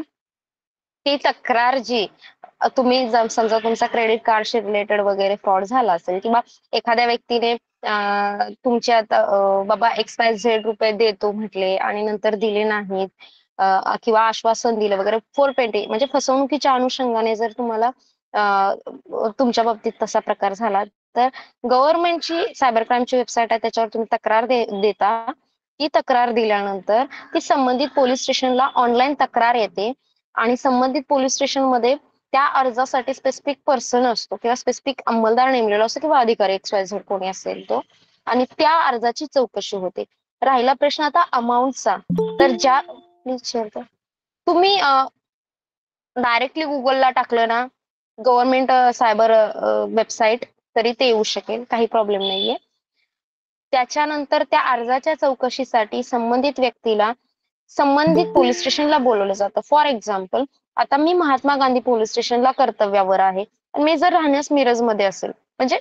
ती तक्रार जी तुम्ही समजा तुमचा क्रेडिट कार्डशी रिलेटेड वगैरे फ्रॉड झाला असेल, किंवा एखाद्या व्यक्तीने तुमच्यात बाबा XYZ रुपये देतो म्हटले आणि नंतर दिले नाहीत, किंवा आश्वासन दिलं वगैरे, 420 म्हणजे फसवणुकीच्या अनुषंगाने जर तुम्हाला तुमच्या बाबतीत तसा प्रकार झाला, तर गव्हर्नमेंटची सायबर क्राईमची वेबसाईट आहे, त्याच्यावर तुम्ही तक्रार देता. ती तक्रार दिल्यानंतर ती संबंधित पोलीस स्टेशनला ऑनलाईन तक्रार येते, आणि संबंधित पोलीस स्टेशनमध्ये त्या अर्जासाठी स्पेसिफिक पर्सन असतो किंवा स्पेसिफिक अंमलदार नेमलेला असतो किंवा अधिकारी XYZ कोणी असेल तो, आणि त्या अर्जाची चौकशी होते. राहिला प्रश्न आता अमाऊंटचा, तर ज्या प्लीज शेअर कर तुम्ही डायरेक्टली गुगलला टाकलं ना गव्हर्नमेंट सायबर वेबसाईट, तरी ते येऊ शकेल, काही प्रॉब्लेम नाहीये. त्याच्यानंतर त्या अर्जाच्या चौकशीसाठी संबंधित व्यक्तीला संबंधित पोलीस स्टेशनला बोलवलं जातं. फॉर एक्झाम्पल, आता मी महात्मा गांधी पोलीस स्टेशनला कर्तव्यावर आहे आणि मी जर राहण्यास मिरजमध्ये असेल, म्हणजे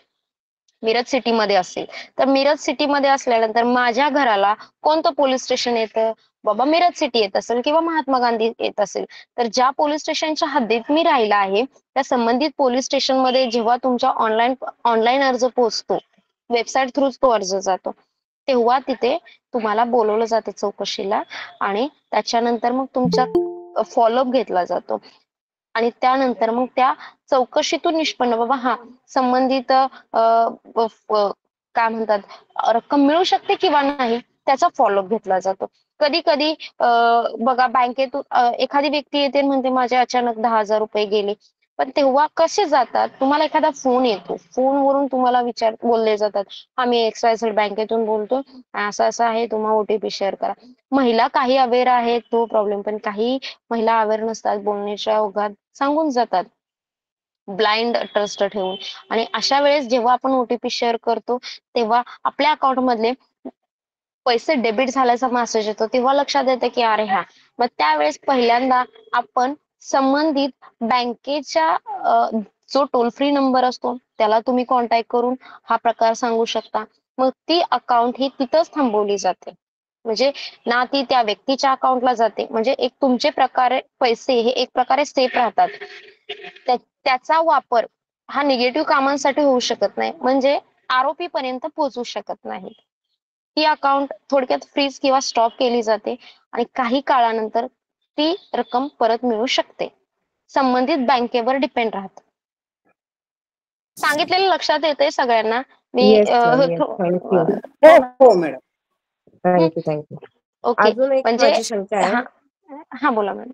मिरज सिटीमध्ये असेल, तर मिरज सिटीमध्ये असल्यानंतर माझ्या घराला कोणतं पोलीस स्टेशन येतं, बाबा मिरज सिटी येत असेल किंवा महात्मा गांधी येत असेल, तर ज्या पोलीस स्टेशनच्या हद्दीत मी राहिला आहे त्या संबंधित पोलीस स्टेशनमध्ये जेव्हा तुमचा ऑनलाईन अर्ज पोहोचतो, वेबसाईट थ्रूच तो अर्ज जातो, तेव्हा तिथे तुम्हाला बोलवलं जाते चौकशीला, आणि त्याच्यानंतर मग तुमचा फॉलोअप घेतला जातो. आणि त्यानंतर मग त्या चौकशीतून निष्पन्न बाबा हा संबंधित काय म्हणतात रक्कम मिळू शकते किंवा नाही, त्याचा फॉलोअप घेतला जातो. कधी कधी बघा बँकेतून एखादी व्यक्ती येते म्हणते माझे अचानक 10,000 रुपये गेले, पण तेव्हा कसे जातात, तुम्हाला एखादा फोन येतो, फोनवरून तुम्हाला बोलले जातात, आम्ही XYZ बँकेतून बोलतो, असं असं आहे, तुम्हाला OTP शेअर करा. महिला काही अवेअर आहेत, नो प्रॉब्लेम, पण काही महिला अवेअर नसतात, बोलण्याच्या ओघात सांगून जातात ब्लाइंड ट्रस्ट ठेवून. आणि अशा वेळेस जेव्हा आपण OTP शेअर करतो तेव्हा आपल्या अकाउंट मधले पैसे डेबिट झाल्याचा मेसेज येतो तेव्हा लक्षात येतं की अरे हा, मग त्यावेळेस पहिल्यांदा आपण संबंधित बँकेच्या जो टोल फ्री नंबर असतो त्याला तुम्ही कॉन्टॅक्ट करून हा प्रकार सांगू शकता. मग ती अकाउंट ही तिथंच थांबवली जाते. म्हणजे ना ती त्या व्यक्तीच्या अकाउंटला जाते, म्हणजे एक तुमचे प्रकारे पैसे हे एक प्रकारे सेफ राहतात. त्याचा वापर हा निगेटिव्ह कामांसाठी होऊ शकत नाही, म्हणजे आरोपी पर्यंत पोहोचू शकत नाही. ती अकाउंट थोडक्यात फ्रीज किंवा स्टॉप केली जाते आणि काही काळानंतर ती रक्कम परत मिळू शकते. संबंधित बँकेवर डिपेंड राहत. सांगितलेलं लक्षात येतंय सगळ्यांना? मी येस मॅम, येस. थँक्यू. हो हो मॅडम. थँक्यू. ओके. अजून एक म्हणजे माझी शंका आहे. हा हा बोला मॅडम.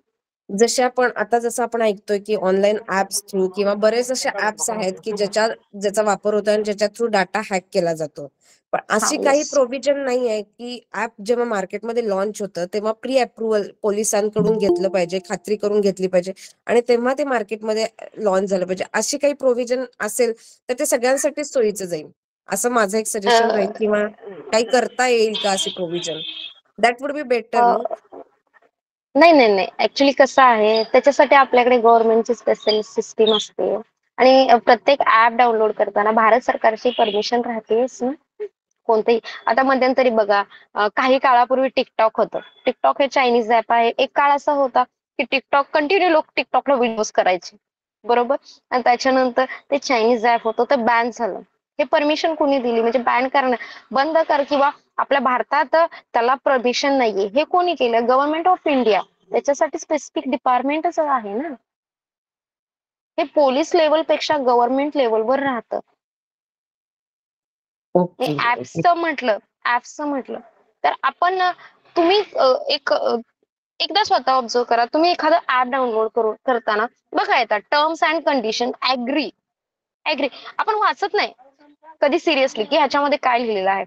जसं आपण ऐकतोय की ऑनलाईन ऍप्स थ्रू किंवा बरेच असे ऍप्स आहेत की ज्याचा वापर होतो आणि ज्याच्या थ्रू डाटा हॅक केला जातो. पण हा अशी काही येस. प्रोव्हिजन नाही आहे की ऍप जेव्हा मार्केटमध्ये लॉन्च होतं तेव्हा प्री अप्रुव्हल पोलिसांकडून घेतलं पाहिजे, खात्री करून घेतली पाहिजे आणि तेव्हा ते मार्केटमध्ये लॉन्च झालं पाहिजे. अशी काही प्रोव्हिजन असेल तर ते सगळ्यांसाठीच सोयीचं जाईल, असं माझं एक सजेशन राहील. किंवा काही करता येईल का अशी provision? That would be better, no? नाही नाही नाही, ऍक्च्युली कसं आहे, त्याच्यासाठी आपल्याकडे गव्हर्नमेंटची स्पेशल सिस्टीम असते आणि प्रत्येक ऍप डाउनलोड करताना भारत सरकारची परमिशन राहतेच ना. कोणतेही आता मध्यंतरी बघा, काही काळापूर्वी टिकटॉक होतं. टिकटॉक हे चायनीज ऍप आहे. एक काळ असा होता की टिकटॉक कंटिन्यू लोक टिकटॉकला व्हिडिओज करायचे, बरोबर. आणि त्याच्यानंतर ते चायनीज ऍप होतं ते बॅन झालं. हे परमिशन कोणी दिली? म्हणजे बॅन करणं, बंद कर, किंवा आपल्या भारतात त्याला परमिशन नाहीये, हे कोणी केलं? Government of India. त्याच्यासाठी स्पेसिफिक डिपार्टमेंटच आहे ना. हे पोलीस लेवल पेक्षा गव्हर्नमेंट लेवलवर राहतं. ओके. ऍप्सचं म्हटलं तर आपण तुम्ही एकदा स्वतः ऑब्झर्व करा. तुम्ही एखादं ऍप डाउनलोड करताना बघा येतात टर्म्स अँड कंडिशन, ऍग्री. आपण वाचत नाही कधी सिरियसली की ह्याच्यामध्ये काय लिहिलेलं आहे.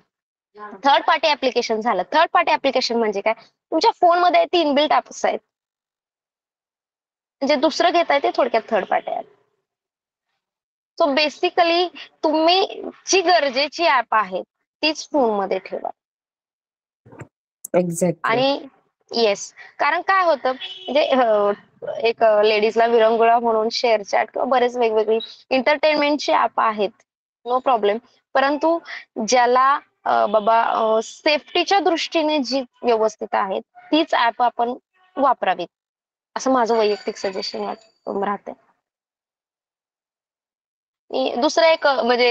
थर्ड पार्टी ऍप्लिकेशन झालं. थर्ड पार्टी ऍप्लिकेशन म्हणजे काय? तुमच्या फोनमध्ये ती इनबिल्ट ऍप्स आहेत, म्हणजे दुसरं घेताय ते थोडक्यात third party app. So basically तुम्ही जी गरजेची ऍप आहेत तीच फोनमध्ये ठेवा. एक्झॅक्टली. आणि येस, कारण काय होतं म्हणजे एक लेडीजला विरंगुळा म्हणून शेअर चॅट किंवा बरेच वेगवेगळी एंटरटेनमेंटची ऍप आहेत, नो प्रॉब्लेम. परंतु ज्याला बाबा सेफ्टीच्या दृष्टीने जी व्यवस्थित आहेत तीच ऍप आपण वापरावीत, असं माझं वैयक्तिक सजेशन राहते. दुसरं एक म्हणजे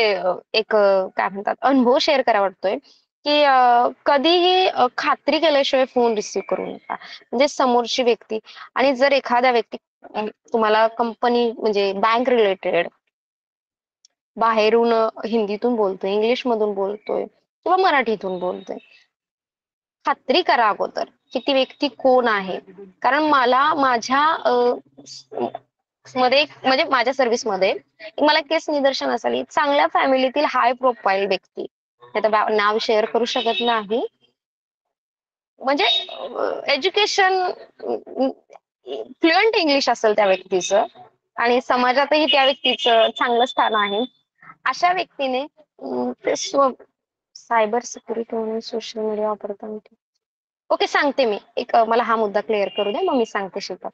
एक काय म्हणतात अनुभव शेअर करा वाटतोय की कधीही खात्री केल्याशिवाय फोन रिसीव्ह करू नका. म्हणजे समोरची व्यक्ती, आणि जर एखाद्या व्यक्ती तुम्हाला कंपनी म्हणजे बँक रिलेटेड बाहेरून हिंदीतून बोलतोय, इंग्लिश मधून बोलतोय किंवा मराठीतून बोलतोय, खात्री करा अगोदर की ती व्यक्ती कोण आहे. कारण मला माझ्या मध्ये म्हणजे माझ्या सर्व्हिसमध्ये मला केस निदर्शनास आली. चांगल्या फॅमिलीतील हाय प्रोफाईल व्यक्ती, आता नाव शेअर करू शकत नाही, म्हणजे एज्युकेशन फ्लुएंट इंग्लिश असेल त्या व्यक्तीचं आणि समाजातही त्या व्यक्तीचं चांगलं स्थान आहे. अशा व्यक्तीने सायबर सिक्युरिटी म्हणून सोशल मीडिया वापरताना, ओके सांगते मी, एक मला हा मुद्दा क्लिअर करू द्या, मग मी सांगते शिल्पा,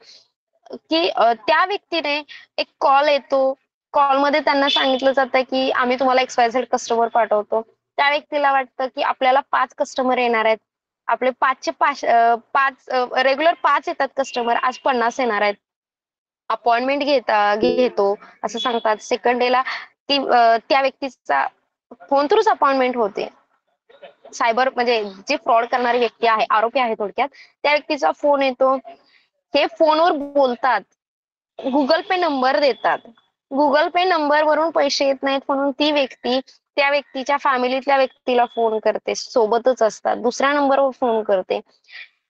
की त्या व्यक्तीने एक कॉल येतो. कॉलमध्ये त्यांना सांगितलं जातं की आम्ही तुम्हाला XYZ कस्टमर पाठवतो. त्या व्यक्तीला वाटतं की आपल्याला 5 कस्टमर येणार आहेत, आपले 5 रेग्युलर 5 येतात कस्टमर, आज 50 येणार आहेत. अपॉइंटमेंट घेतो असं सांगतात. सेकंड डेला ती त्या व्यक्तीचा फोन थ्रूच अपॉइंटमेंट होते. सायबर म्हणजे जे फ्रॉड करणारी व्यक्ती आहे, आरोपी आहे थोडक्यात, त्या व्यक्तीचा फोन येतो. हे फोनवर बोलतात, गुगल पे नंबर देतात. गुगल पे नंबर वरून पैसे येत नाहीत म्हणून ती व्यक्ती त्या व्यक्तीच्या फॅमिलीतल्या व्यक्तीला फोन करते, सोबतच असतात, दुसऱ्या नंबरवर फोन करते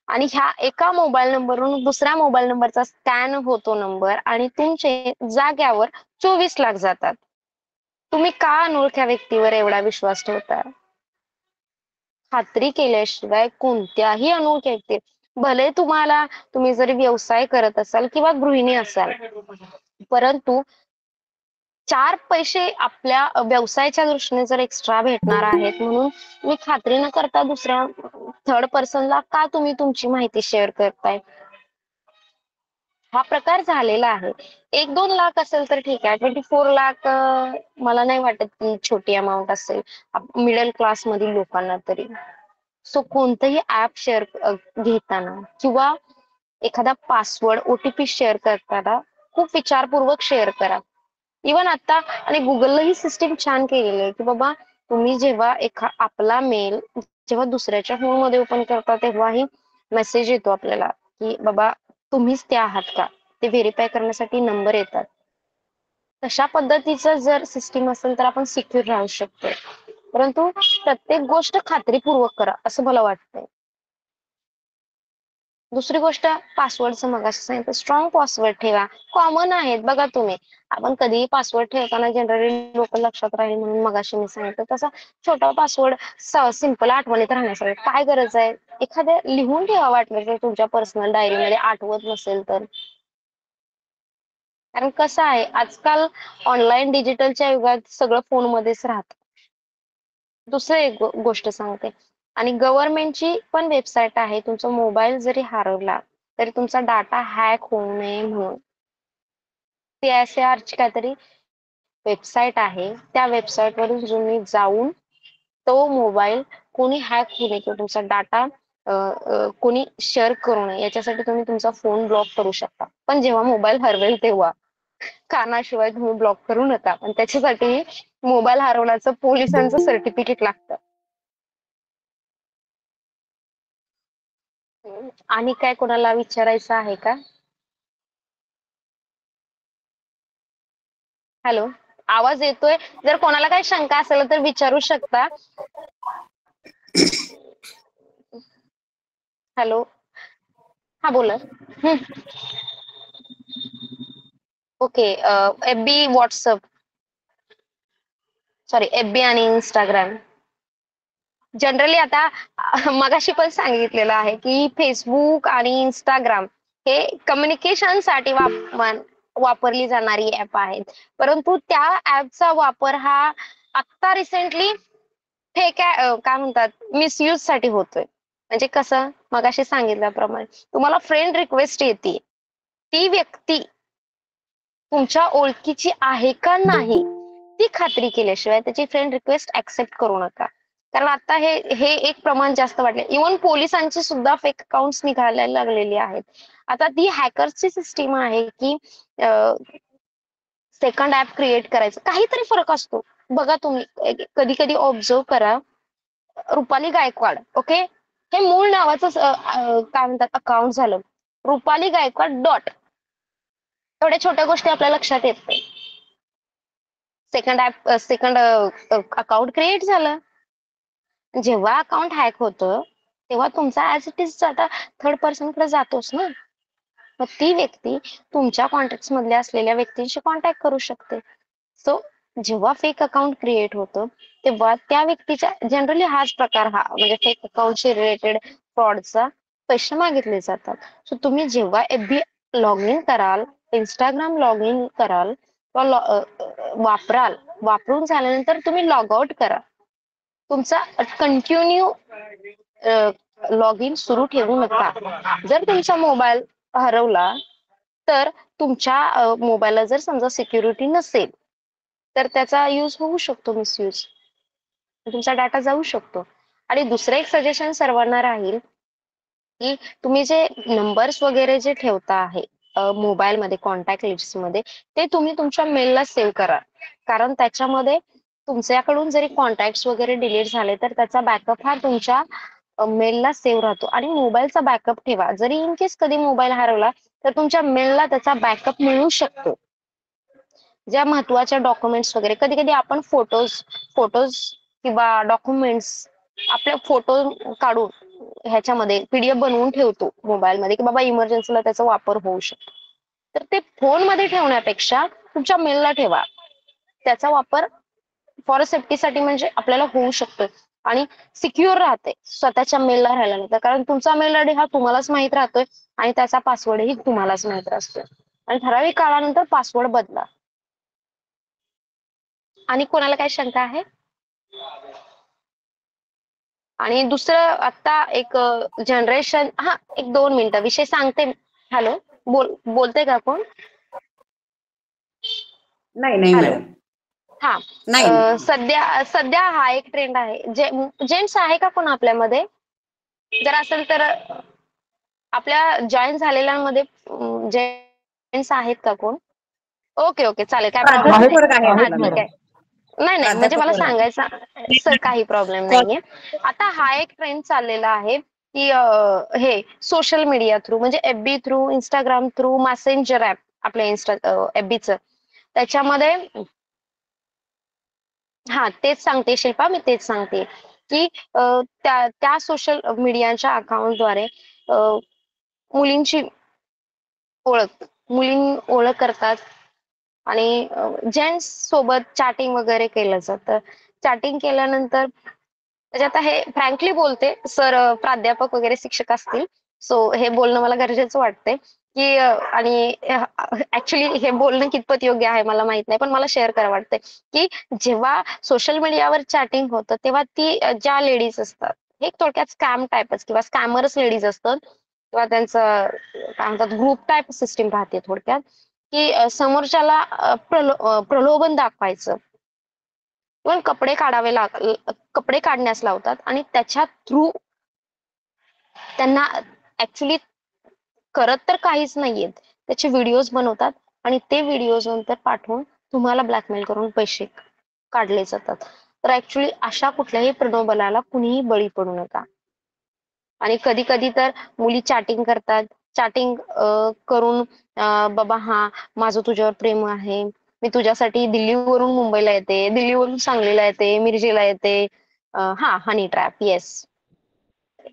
आणि ह्या एका मोबाईल नंबरवरून दुसऱ्या मोबाईल नंबरचा स्कॅन होतो नंबर आणि तुमचे जाग्यावर 24 लाख जातात. तुम्ही का अनोळख्या व्यक्तीवर एवढा विश्वास ठेवता? खात्री केल्याशिवाय कोणत्याही अनोळख्या व्यक्ती, भले तुम्ही जरी व्यवसाय करत असाल किंवा गृहिणी असाल, परंतु चार पैसे आपल्या व्यवसायाच्या दृष्टीने जर एक्स्ट्रा भेटणार आहेत म्हणून मी खात्री न करता दुसऱ्या थर्ड पर्सनला का तुम्ही तुमची माहिती शेअर करताय? हा प्रकार झालेला आहे. 1-2 लाख असेल तर ठीक आहे. 24 लाख मला नाही वाटत की छोटी अमाऊंट असेल मिडल क्लास मधील लोकांना तरी. सो कोणतंही ऍप शेअर घेताना किंवा एखादा पासवर्ड ओटीपी शेअर करताना खूप विचारपूर्वक शेअर करा. इव्हन आता आणि गुगलला ही सिस्टीम छान केलेली आहे की बाबा तुम्ही जेव्हा आपला मेल जेव्हा दुसऱ्याच्या फोन मध्ये ओपन करता तेव्हाही मेसेज येतो आपल्याला की बाबा तुम्हीच ते आहात का, ते व्हेरीफाय करण्यासाठी नंबर येतात. तशा पद्धतीचं जर सिस्टीम असेल तर आपण सिक्युअर राहू शकतो. परंतु प्रत्येक गोष्ट खात्रीपूर्वक करा असं मला वाटतंय. दुसरी गोष्ट पासवर्डचं मगाशी सांगितलं स्ट्रॉंग पासवर्ड ठेवा. कॉमन आहेत बघा तुम्ही. आपण कधीही पासवर्ड ठेवताना जनरली लोक लक्षात राहील म्हणून मगाशी मी सांगितलं तसा छोटा पासवर्ड सिंपल आठवणीत राहण्यासाठी काय गरज आहे? एखाद्या लिहून ठेवा वाटलं तर तुमच्या पर्सनल डायरीमध्ये आठवत नसेल तर. कारण कसं आहे आजकाल ऑनलाईन डिजिटलच्या युगात सगळं फोनमध्येच राहतं. दुसरं एक गोष्ट सांगते आणि गव्हर्नमेंटची पण वेबसाईट आहे. तुमचा मोबाईल जरी हरवला तरी तुमचा डाटा हॅक होऊ नये म्हणून CSIR ची काहीतरी वेबसाईट आहे. त्या वेबसाईटवरून तुम्ही जाऊन तो मोबाईल कोणी हॅक होऊ नये किंवा तुमचा डाटा कोणी शेअर करू नये याच्यासाठी तुम्ही तुमचा फोन ब्लॉक करू शकता. पण जेव्हा मोबाईल हरवेल तेव्हा कारणाशिवाय तुम्ही ब्लॉक करू नका. पण त्याच्यासाठी मोबाईल हरवल्याचं पोलिसांचं सर्टिफिकेट लागतं. आणि काय कोणाला विचारायचं आहे का? हॅलो, आवाज येतोय? जर कोणाला काही शंका असेल तर विचारू शकता. हॅलो, हा बोला. Okay, FB, WhatsApp, sorry FB आणि इंस्टाग्राम. जनरली आता मगाशी पण सांगितलेलं आहे की फेसबुक आणि इंस्टाग्राम हे कम्युनिकेशनसाठी वापरली जाणारी ऍप आहेत. परंतु त्या ऍपचा वापर हा आत्ता रिसेंटली फेक काय म्हणतात मिसयूज साठी होतोय. म्हणजे कसं मगाशी सांगितल्याप्रमाणे तुम्हाला फ्रेंड रिक्वेस्ट येते, ती व्यक्ती तुमच्या ओळखीची आहे का नाही ती खात्री केल्याशिवाय त्याची फ्रेंड रिक्वेस्ट ऍक्सेप्ट करू नका. कारण आता हे हे एक प्रमाण जास्त वाढले. इव्हन पोलिसांची सुद्धा फेक अकाउंट्स निघायला लागलेली आहेत. आता ती हॅकर्सची सिस्टीम आहे की सेकंड ऍप क्रिएट करायचं. काहीतरी फरक असतो बघा तुम्ही कधी कधी ऑब्झर्व करा. रुपाली गायकवाड, ओके, हे मूळ नावाचं काय म्हणतात अकाउंट झालं. रुपाली गायकवाड डॉट, थोड्या छोट्या गोष्टी आपल्या लक्षात येत नाही. सेकंड अकाउंट क्रिएट झालं. जेव्हा अकाउंट हॅक होतं तेव्हा तुमचा ऍज इट इज आता थर्ड पर्सन कडे जातोच ना. मग ती व्यक्ती तुमच्या कॉन्टॅक्ट मधल्या असलेल्या व्यक्तींशी कॉन्टॅक्ट करू शकते. सो जेव्हा फेक अकाउंट क्रिएट होतं तेव्हा त्या व्यक्तीच्या जनरली हाच प्रकार हा म्हणजे फेक अकाउंटशी रिलेटेड फ्रॉडचा पैसे मागितले जातात. सो तुम्ही जेव्हा FB लॉग इन कराल, इंस्टाग्राम लॉग इन कराल वापरून झाल्यानंतर तुम्ही लॉग आउट करा. तुमचा कंटिन्यू लॉग इन सुरू ठेवू नका. जर तुमचा मोबाईल हरवला तर तुमच्या मोबाईलला जर समजा सिक्युरिटी नसेल तर त्याचा यूज होऊ शकतो, मिसयूज, तुमचा डाटा जाऊ शकतो. आणि दुसरं एक सजेशन सर्वांना राहील की तुम्ही जे नंबर्स वगैरे जे ठेवता आहे मोबाईलमध्ये कॉन्टॅक्ट लिस्ट मध्ये ते तुम्ही तुमच्या मेलला सेव्ह करा. कारण त्याच्यामध्ये तुमच्याकडून जरी कॉन्टॅक्ट वगैरे डिलीट झाले तर त्याचा बॅकअप हा तुमच्या मेलला सेव्ह राहतो. आणि मोबाईलचा बॅकअप ठेवा. जरी इन केस कधी मोबाईल हरवला तर तुमच्या मेलला त्याचा बॅकअप मिळू शकतो. ज्या महत्वाच्या डॉक्युमेंट्स वगैरे कधी कधी आपण फोटोज किंवा डॉक्युमेंट्स आपले फोटो काढून ह्याच्यामध्ये PDF बनवून ठेवतो मोबाईलमध्ये की बाबा इमर्जन्सीला त्याचा वापर होऊ शकतो. तर ते फोन मध्ये ठेवण्यापेक्षा तुमच्या मेलला ठेवा. त्याचा वापर फॉर सेफ्टीसाठी म्हणजे आपल्याला होऊ शकतो आणि सिक्युअर राहते स्वतःच्या मेलला राहिल्यानंतर. कारण तुमचा मेल आयडी हा तुम्हालाच माहित राहतोय आणि त्याचा पासवर्डही तुम्हालाच माहित असतोय. आणि ठराविक काळानंतर पासवर्ड बदला. आणि कोणाला काय शंका आहे? आणि दुसरं आता एक जनरेशन, हा एक 2 मिनिटं विषय सांगते. हॅलो, बोलते का कोण? नाही नाही हॅलो. मॅडम. हा. नाही. सध्या सध्या हा एक ट्रेंड आहे. जेंट्स आहे का कोण आपल्यामध्ये? जर असेल तर आपल्या जॉईन झालेल्यांमध्ये जेंट्स आहेत का कोण? ओके ओके, चालेल, काय प्रॉब्लेम आहेत नाही. प्राध्यापक वर्ग आहे हा, आपला ठीक मॅडम. आहे. नाही नाही, म्हणजे प्राध्यापक मला वर्ग. सांगायचं सर, काही प्रॉब्लेम नाहीये. आता हा एक ट्रेंड चाललेला आहे की हे सोशल मीडिया थ्रू, म्हणजे FB through, Instagram through, messenger app आपल्या FBचं, त्याच्यामध्ये, हा तेच सांगते शिल्पा, मी तेच सांगते की त्या त्या सोशल मीडियाच्या अकाउंटद्वारे मुलींची मुली ओळख करतात आणि जेंट्स सोबत चॅटिंग वगैरे केलं जातं. चॅटिंग केल्यानंतर, म्हणजे आता हे फ्रँकली बोलते सर, प्राध्यापक वगैरे शिक्षक असतील, सो हे बोलणं मला गरजेचं वाटतंय की आणि ऍक्च्युली हे बोलणं कितपत योग्य आहे मला माहित नाही, पण मला शेअर करावं वाटतंय की जेव्हा सोशल मीडियावर चॅटिंग होतं तेव्हा ती ज्या लेडीज असतात, हे थोडक्यात स्कॅम टाईपच किंवा स्कॅमरच लेडीज असतात किंवा त्यांचं काय म्हणतात ग्रुप टाईप सिस्टीम राहते थोडक्यात, की समोरच्याला प्रलोभन दाखवायचं, पण कपडे काढण्यास लावतात आणि त्याच्या थ्रू त्यांना ऍक्च्युली करत तर काहीच नाहीयेत, त्याचे व्हिडिओज बनवतात आणि ते व्हिडिओज नंतर पाठवून तुम्हाला ब्लॅकमेल करून पैसे काढले जातात. तर ऍक्च्युली अशा कुठल्याही प्रलोभनाला कुणीही बळी पडू नका. आणि कधी कधी तर मुली चॅटिंग करतात, चॅटिंग करून बाबा हा माझं तुझ्यावर प्रेम आहे, मी तुझ्यासाठी दिल्लीवरून मुंबईला येते, दिल्लीवरून सांगलीला येते, मिरजेला येते, हा हनी ट्रॅप, येस.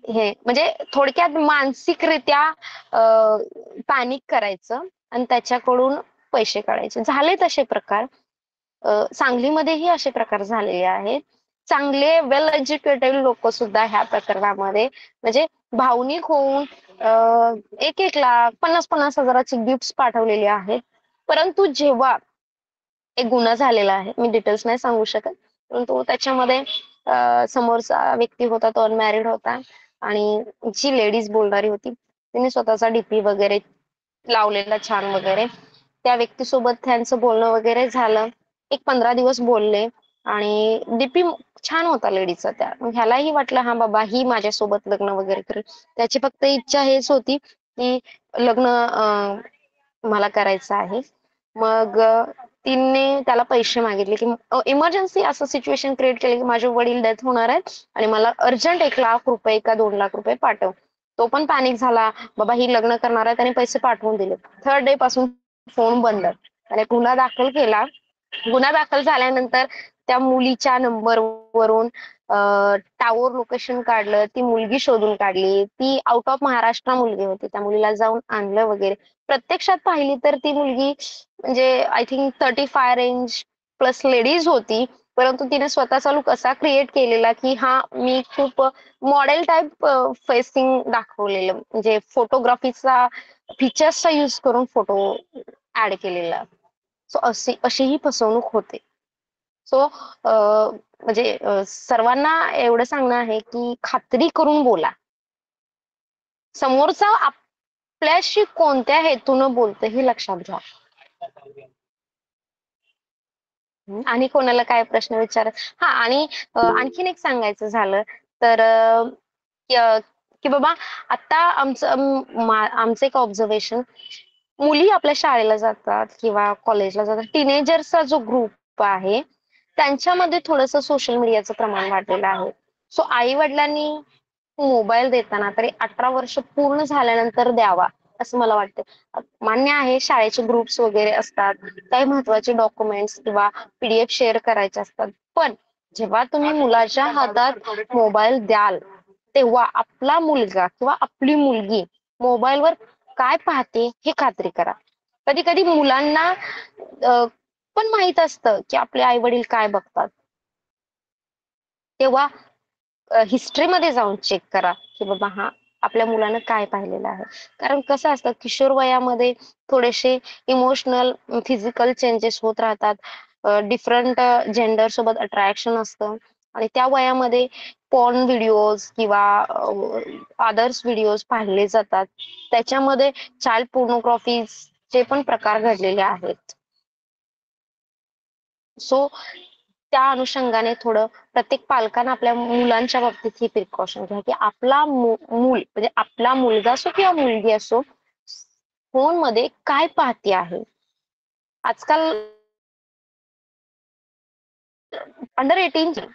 हे म्हणजे थोडक्यात मानसिकरित्या पॅनिक करायचं आणि त्याच्याकडून पैसे काढायचे. झाले तसे प्रकार, सांगलीमध्येही असे प्रकार झालेले आहेत. चांगले वेल एज्युकेटेड लोक सुद्धा ह्या प्रकरणामध्ये म्हणजे भावनिक होऊन 1-1 लाख, 50-50 हजाराची गिफ्ट पाठवलेली आहेत. परंतु जेव्हा एक गुन्हा झालेला आहे, मी डिटेल्स नाही सांगू शकत, परंतु त्याच्यामध्ये समोरचा व्यक्ती होता तो अनमॅरिड होता आणि जी लेडीज बोलणारी होती तिने स्वतःचा डीपी वगैरे लावलेला छान वगैरे, त्या व्यक्तीसोबत त्यांचं बोलणं वगैरे झालं. एक 15 दिवस बोलले आणि डीपी छान होता लेडीचा त्या. मग ह्यालाही वाटलं हा बाबा ही माझ्यासोबत लग्न वगैरे करेल. त्याची फक्त इच्छा हेच होती की लग्न मला करायचं आहे. मग तिने त्याला पैसे मागितले की इमर्जन्सी असं सिच्युएशन क्रिएट केली की माझे वडील डेथ होणार आहेत आणि मला अर्जंट 1 लाख रुपये का 2 लाख रुपये पाठव. तो पण पॅनिक झाला, बाबा ही लग्न करणार आहे, त्याने पैसे पाठवून दिले. 3rd डे पासून फोन बंद. त्याने गुन्हा दाखल केला. गुन्हा दाखल झाल्यानंतर त्या मुलीच्या नंबरवरून टावर लोकेशन काढलं, ती मुलगी शोधून काढली. ती आउट ऑफ महाराष्ट्र मुलगी होती, त्या मुलीला जाऊन आणलं वगैरे. प्रत्यक्षात पाहिली तर ती मुलगी म्हणजे I think 35 range plus ladies होती, परंतु तिने स्वतःचा लुक असा क्रिएट केलेला की हा मी खूप मॉडेल टाईप फेसिंग दाखवलेलं, म्हणजे फोटोग्राफीचा फीचर्सचा यूज करून फोटो ऍड केलेला. सो अशीही फसवणूक होते. सो म्हणजे सर्वांना एवढं सांगणं आहे की खात्री करून बोला. समोरचा आपल्याशी कोणत्या हेतून बोलते हे लक्षात घ्या. आणि कोणाला काय प्रश्न विचार, हा आणि आणखीन एक सांगायचं झालं तर की बाबा आता आमचं एक ऑब्झर्वेशन, मुली आपल्या शाळेला जातात किंवा कॉलेजला जातात, टीनेजर्सचा जो ग्रुप आहे त्यांच्यामध्ये थोडंसं सोशल मीडियाचं प्रमाण वाढलेलं आहे. सो आई वडिलांनी मोबाईल देताना तरी 18 वर्ष पूर्ण झाल्यानंतर द्यावा असं मला वाटतं. मान्य आहे शाळेचे ग्रुप्स वगैरे असतात, काही महत्वाचे डॉक्युमेंट्स किंवा PDF शेअर करायचे असतात, पण जेव्हा तुम्ही मुलाच्या हातात मोबाईल द्याल तेव्हा आपला मुलगा किंवा आपली मुलगी मोबाईलवर काय पाहते हे खात्री करा. कधी कधी मुलांना पण माहित असतं की आपले आई वडील काय बघतात, तेव्हा हिस्ट्रीमध्ये जाऊन चेक करा की बाबा हा आपल्या मुलानं काय पाहिलेलं आहे. कारण कसं असतं किशोर वयामध्ये थोडेसे इमोशनल फिजिकल चेंजेस होत राहतात. डिफरंट जेंडर सोबत अट्रॅक्शन असतं आणि त्या वयामध्ये पॉर्न व्हिडिओज किंवा अदर्स व्हिडिओज पाहिले जातात. त्याच्यामध्ये चाइल्ड पोर्नोग्राफीचे पण प्रकार घडलेले आहेत. सो त्या अनुषंगाने थोडं प्रत्येक पालकांना आपल्या मुलांच्या बाबतीत ही प्रिकॉशन घ्या की आपला मूल म्हणजे आपला मुलगा असो किंवा मुलगी असो फोन मध्ये काय पाहते आहे. आजकाल अंडर 18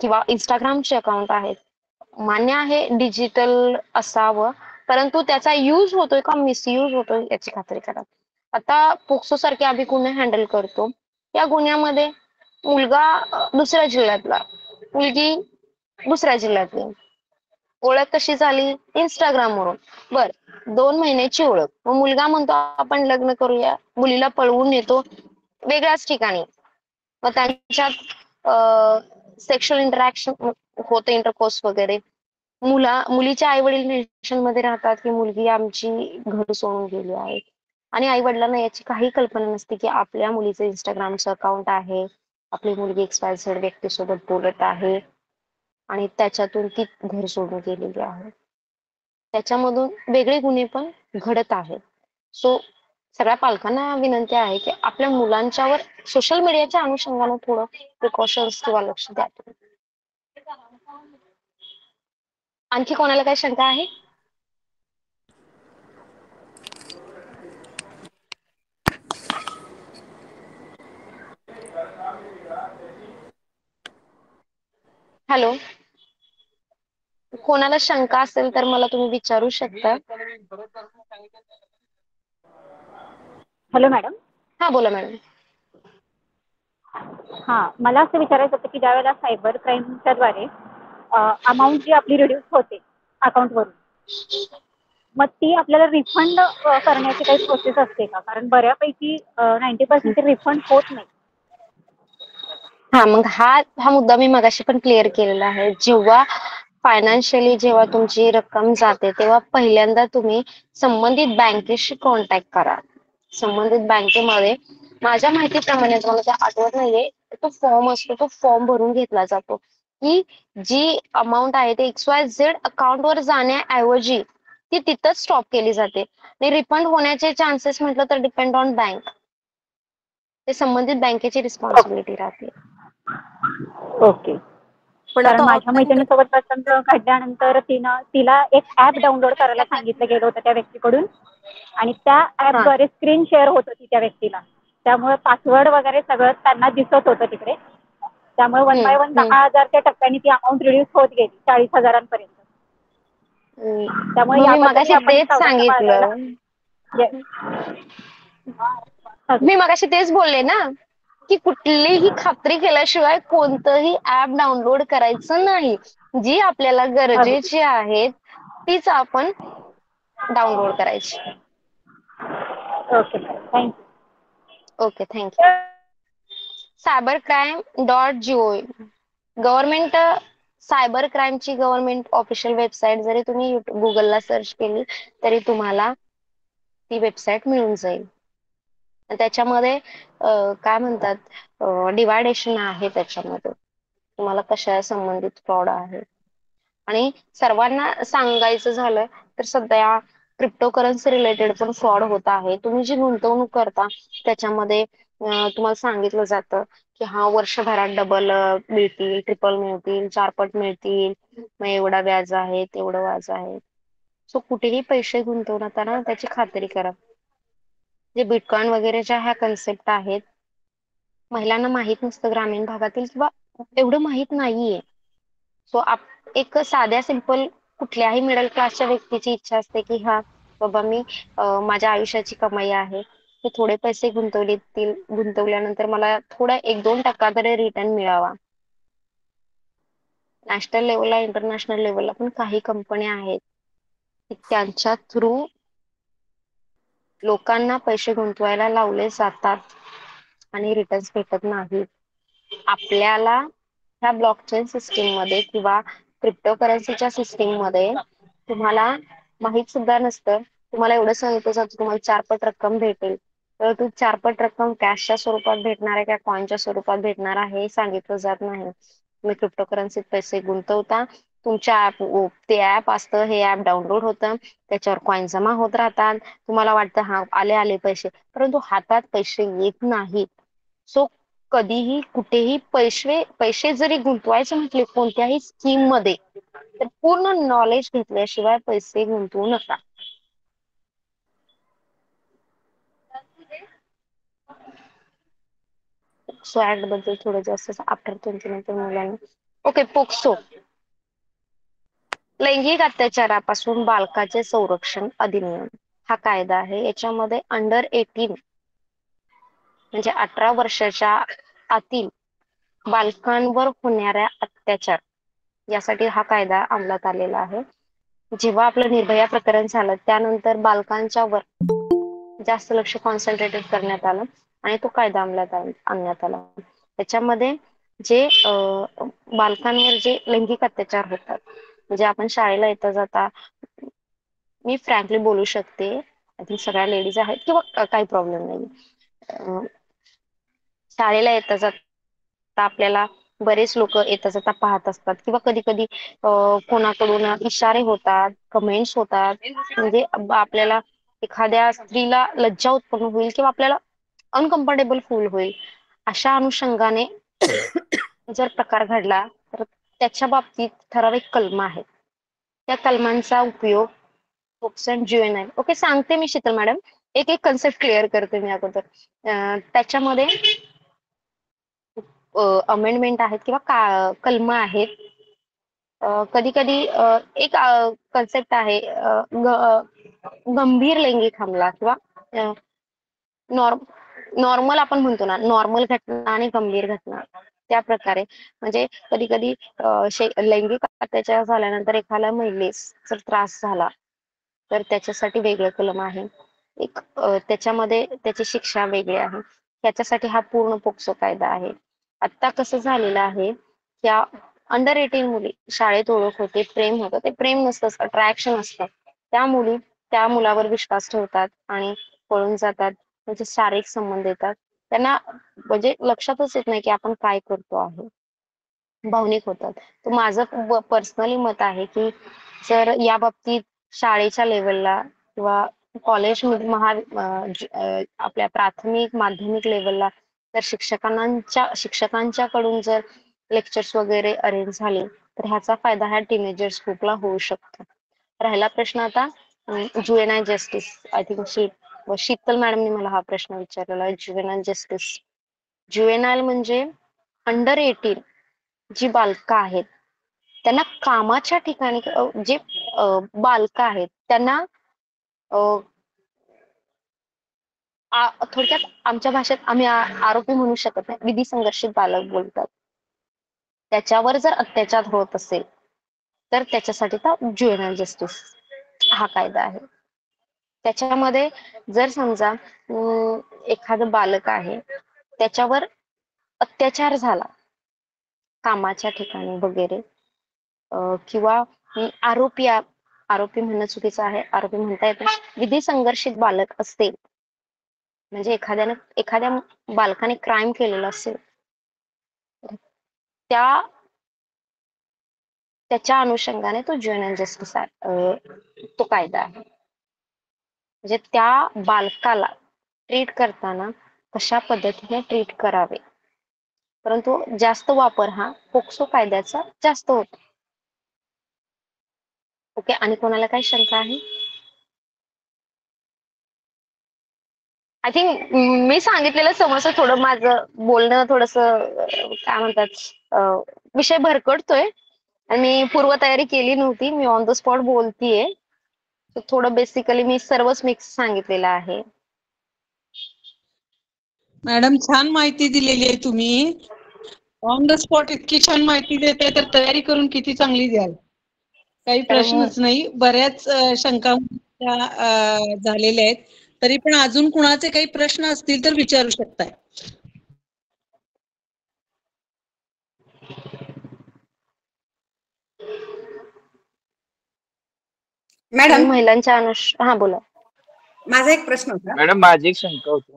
किंवा इंस्टाग्रामचे अकाउंट आहेत. मान्य आहे डिजिटल असावं, परंतु त्याचा यूज होतोय का मिसयूज होतोय याची खात्री करा. आता पोक्सो सारखे आम्ही गुन्हे हँडल करतो. या गुन्ह्यामध्ये मुलगा दुसऱ्या जिल्ह्यातला, मुलगी दुसऱ्या जिल्ह्यातली. ओळख कशी झाली? इंस्टाग्रामवरून. बर, 2 महिन्याची ओळख. मग मुलगा म्हणतो आपण लग्न करूया, मुलीला पळवून नेतो वेगळ्याच ठिकाणी. मग त्यांच्यात सेक्शुअल इंटरॅक्शन होते, इंटरकोर्स वगैरे. मुलीच्या आई वडील रिलेशन मध्ये राहतात की मुलगी आमची घर सोडून गेली आहे आणि आई वडिलांना याची काही कल्पना नसते की आपल्या मुलीचं इंस्टाग्रामचं अकाउंट आहे, आपली मुलगी XYZ व्यक्तीसोबत बोलत आहे आणि त्याच्यातून ती घर सोडून गेलेली आहे. त्याच्यामधून वेगळे गुन्हे पण घडत आहेत. सो सगळ्या पालकांना विनंती आहे की आपल्या मुलांच्यावर सोशल मीडियाच्या अनुषंगाने थोडं प्रिकॉशन्स किंवा लक्ष द्या. आणखी कोणाला काही शंका आहे? हॅलो, कोणाला शंका असेल तर मला तुम्ही विचारू शकता. Hello madam. हा, बोला मॅडम. हां, मला असं विचारायचं होतं की ज्यावेळेला सायबर क्राईमच्या द्वारे अमाऊंट जी आपली रिड्यूस होते अकाउंटवरून, मग ती आपल्याला रिफंड करण्याची काही प्रोसेस असते का? कारण बऱ्यापैकी 90% रिफंड होत नाही. हा, मग हा मुद्दा मी मगाशी पण क्लिअर केलेला आहे. फायनान्शियली जेव्हा तुमची रक्कम जाते तेव्हा पहिल्यांदा तुम्ही संबंधित बँकेशी कॉन्टॅक्ट करा. संबंधित बँकेमध्ये माझ्या माहितीप्रमाणे, मला ते आठवत नाहीये, तो फॉर्म असतो, तो फॉर्म भरून घेतला जातो की जी अमाऊंट आहे ते XYZ अकाउंटवर जाण्याऐवजी ती तिथंच स्टॉप केली जाते आणि रिफंड होण्याचे चान्सेस म्हटलं तर डिपेंड ऑन बँक. ते संबंधित बँकेची रिस्पॉन्सिबिलिटी राहते. ओके. पण कारण आता माझ्या ऑनलाईन मैत्रिणीसोबत प्रसंग घडल्यानंतर तिला एक ऍप डाउनलोड करायला सांगितलं गेलं होतं त्या व्यक्तीकडून आणि त्या हा. ऍपद्वारे स्क्रीन शेअर होत होती त्या व्यक्तीला. त्यामुळे पासवर्ड वगैरे सगळं त्यांना दिसत होतं तिकडे. त्यामुळे 1 बाय 1 हम्म. 10,000च्या टप्प्याने ती अमाऊंट रिड्यूस होत गेली 40,000पर्यंत. त्यामुळे मग मी याबद्दलही मगाशी आपण तेच सावधानता बाळगायला. सांगितलं. Yes. मी मगाशी तेच बोलले ना की कुठलीही खात्री केल्याशिवाय कोणतंही ऍप डाउनलोड करायचं नाही. जी आपल्याला अगदी. गरजेची आहेत तीच आपण डाउनलोड करायची. Okay madam, thank you. Okay, thank you. cybercrime.gov government cyber क्राईमची गव्हर्नमेंट ऑफिशियल वेबसाईट जरी तुम्ही गुगलला सर्च केली तरी तुम्हाला ती वेबसाईट मिळून जाईल. त्याच्यामध्ये काय म्हणतात डिवायडेशन आहे. त्याच्यामध्ये तुम्हाला कशा संबंधित फ्रॉड आहे आणि सर्वांना सांगायचं झालं तर सध्या क्रिप्टोकरन्सी रिलेटेड पण फ्रॉड होत आहे. तुम्ही जी गुंतवणूक करता त्याच्यामध्ये तुम्हाला सांगितलं जातं की हा वर्षभरात डबल मिळतील, ट्रिपल मिळतील, 4 पट मिळतील, मग एवढा व्याज आहे, तेवढं व्याज आहे. सो कुठेही पैसे गुंतवताना त्याची खात्री करा. जे बिटकॉइन वगैरेच्या ह्या कन्सेप्ट आहेत महिलांना माहित नसतं, ग्रामीण भागातील किंवा एवढं माहित नाहीये. सो एक साध्या सिंपल कुठल्याही मिडल क्लासच्या व्यक्तीची इच्छा असते की हा बाबा मी माझ्या आयुष्याची कमाई आहे, मी थोडे पैसे गुंतवल्यानंतर मला थोडा 1-2% तरी रिटर्न मिळावा. नॅशनल लेवलला, इंटरनॅशनल लेवलला पण काही कंपन्या आहेत की त्यांच्या थ्रू लोकांना पैसे गुंतवायला लावले जातात आणि रिटर्न्स भेटत नाहीत. आपल्याला ह्या ब्लॉकचेन सिस्टीम मध्ये किंवा क्रिप्टोकरन्सीच्या सिस्टीम मध्ये तुम्हाला माहित सुद्धा नसतं. तुम्हाला एवढं सांगितलं जातं तुम्हाला 4 पट रक्कम भेटेल. परंतु 4 पट रक्कम कॅशच्या स्वरूपात भेटणार आहे का कॉइनच्या स्वरूपात भेटणार आहे हे सांगितलं जात नाही. तुम्ही क्रिप्टोकरन्सीत पैसे गुंतवता, तुमच्या ते ऍप असतं, हे ऍप डाउनलोड होतं, त्याच्यावर कॉइन जमा होत राहतात, तुम्हाला वाटतं हा आले आले पैसे, परंतु हातात पैसे येत नाहीत. सो कधीही कुठेही पैसे जरी गुंतवायचे म्हटले कोणत्याही स्कीम मध्ये, तर पूर्ण नॉलेज घेतल्याशिवाय पैसे गुंतवू नका. पोक्सो ऍक्ट बद्दल थोडं जास्त आफ्टर 20 नंतर मुलांना. ओके, पोक्सो लैंगिक अत्याचारापासून बालकाचे संरक्षण अधिनियम हा कायदा आहे. याच्यामध्ये अंडर 18 म्हणजे 18 वर्षाच्या आतील बालकांवर होणाऱ्या अत्याचार यासाठी हा कायदा अंमलात आलेला आहे. जेव्हा आपलं निर्भया प्रकरण झालं त्यानंतर बालकांच्या वर जास्त लक्ष कॉन्सन्ट्रेटेड करण्यात आलं आणि तो कायदा अंमलात आणण्यात आला. त्याच्यामध्ये जे बालकांवर जे लैंगिक अत्याचार होतात, म्हणजे आपण शाळेला येता जाता, मी फ्रँकली बोलू शकते, आय थिंक सगळ्या लेडीज आहेत किंवा काही प्रॉब्लेम नाही, शाळेला येता जाता आपल्याला बरेच लोक येता जाता पाहत असतात किंवा कधी कधी कोणाकडून इशारे होतात, कमेंट्स होतात, म्हणजे आपल्याला एखाद्या स्त्रीला लज्जा उत्पन्न होईल किंवा आपल्याला अनकम्फर्टेबल फील होईल, अशा अनुषंगाने जर प्रकार घडला तर त्याच्या बाबतीत ठराविक कलम आहेत. त्या कलमांचा उपयोग पोक्सो अँड ज्युएनाइल. ओके, सांगते मी शीतल मॅडम, एक एक कन्सेप्ट क्लिअर करते मी अगोदर. त्याच्यामध्ये अमेंडमेंट आहेत किंवा कलम आहेत. कधी कधी एक कन्सेप्ट आहे, गंभीर लैंगिक हमला किंवा नॉर्मल आपण म्हणतो ना, नॉर्मल घटना आणि गंभीर घटना, त्या प्रकारे. म्हणजे कधी कधी लैंगिक अत्याचार झाल्यानंतर एखाद्या महिलेस जर त्रास झाला तर त्याच्यासाठी वेगळं कलम आहे. एक त्याच्यामध्ये त्याची शिक्षा वेगळी आहे. त्याच्यासाठी हा पूर्ण पोक्सो कायदा आहे. आता कसं झालेलं आहे, त्या अंडर 18 मुली शाळेत ओळख होते, प्रेम होतं, ते प्रेम नसतं, अट्रॅक्शन असतं. त्या मुली त्या मुलावर विश्वास ठेवतात आणि पळून जातात, त्यांचे शारीरिक संबंध येतात, त्यांना म्हणजे लक्षातच येत नाही की आपण काय करतो आहे, भावनिक होतात. तर माझं पर्सनली मत आहे की जर या बाबतीत शाळेच्या लेवलला किंवा कॉलेज आपल्या प्राथमिक माध्यमिक लेवलला तर शिक्षकांच्याकडून जर लेक्चर्स वगैरे अरेंज झाले तर ह्याचा फायदा ह्या टीनेजर्स ग्रुपला होऊ शकतो. राहिला प्रश्न आता ज्युएनाइल जस्टिस. आय थिंक शीतल मॅडमने मला हा प्रश्न विचारलेला, ज्युएनाइल जस्टिस. ज्युएनाइल म्हणजे अंडर 18 जी बालकं आहेत त्यांना कामाच्या ठिकाणी, जे बालकं आहेत त्यांना थोडक्यात आमच्या भाषेत आम्ही आरोपी म्हणू शकत नाही, विधी संघर्षित बालक बोलतात. त्याच्यावर जर अत्याचार होत असेल तर त्याच्यासाठी ज्युएनाइल जस्टिस हा कायदा आहे. त्याच्यामध्ये जर समजा एखादं बालक आहे त्याच्यावर अत्याचार झाला कामाच्या ठिकाणी वगैरे, किंवा आरोपी म्हणणं चुकीचं आहे, आरोपी म्हणता येत नाही, विधी संघर्षित बालक असते, म्हणजे एखाद्या बालकाने क्राईम केलेलं असेल त्याच्या अनुषंगाने तो ज्युएनाइल जस्टिस तो कायदा आहे. म्हणजे त्या बालकाला ट्रीट करताना कशा पद्धतीने ट्रीट करावे, परंतु जास्त वापर हा पोक्सो कायद्याचा जास्त होतो. ओके, आणि कोणाला काही शंका आहे? आय थिंक मी सांगितलेलं समजतं, थोडं माझं बोलणं थोडस काय म्हणतात, विषय भरकटतोय आणि मी पूर्वतयारी केली नव्हती, मी ऑन द स्पॉट बोलतीये, थोडं बेसिकली मी सर्वच मिक्स सांगितलेलं आहे. मॅडम छान माहिती दिलेली आहे तुम्ही, ऑन द स्पॉट इतकी छान माहिती देते तर तयारी करून किती चांगली द्याल, काही प्रश्नच नाही. बऱ्याच शंका झालेल्या आहेत, तरी पण अजून कुणाचे काही प्रश्न असतील तर विचारू शकताय. मॅडम, महिलांच्या हा बोला. माझा एक प्रश्न होता मॅडम माझी एक शंका होती.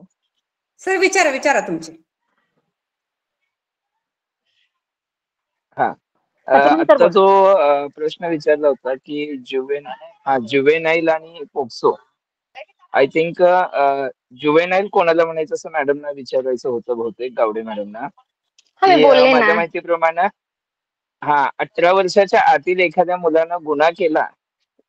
सर विचारा विचारा तुमची. हा सचिन सर आता बोला. जो प्रश्न विचारला होता की जुवेनाईल आणि पोक्सो. आय थिंक जुवेनाईल कोणाला म्हणायचं असं मॅडमना विचारायचं होतं बहुतेक, गावडे मॅडमना, हा मी की बोलले माझ्या ना. माहितीप्रमाणे 18 वर्षाच्या आतील एखाद्या मुलानं गुन्हा केला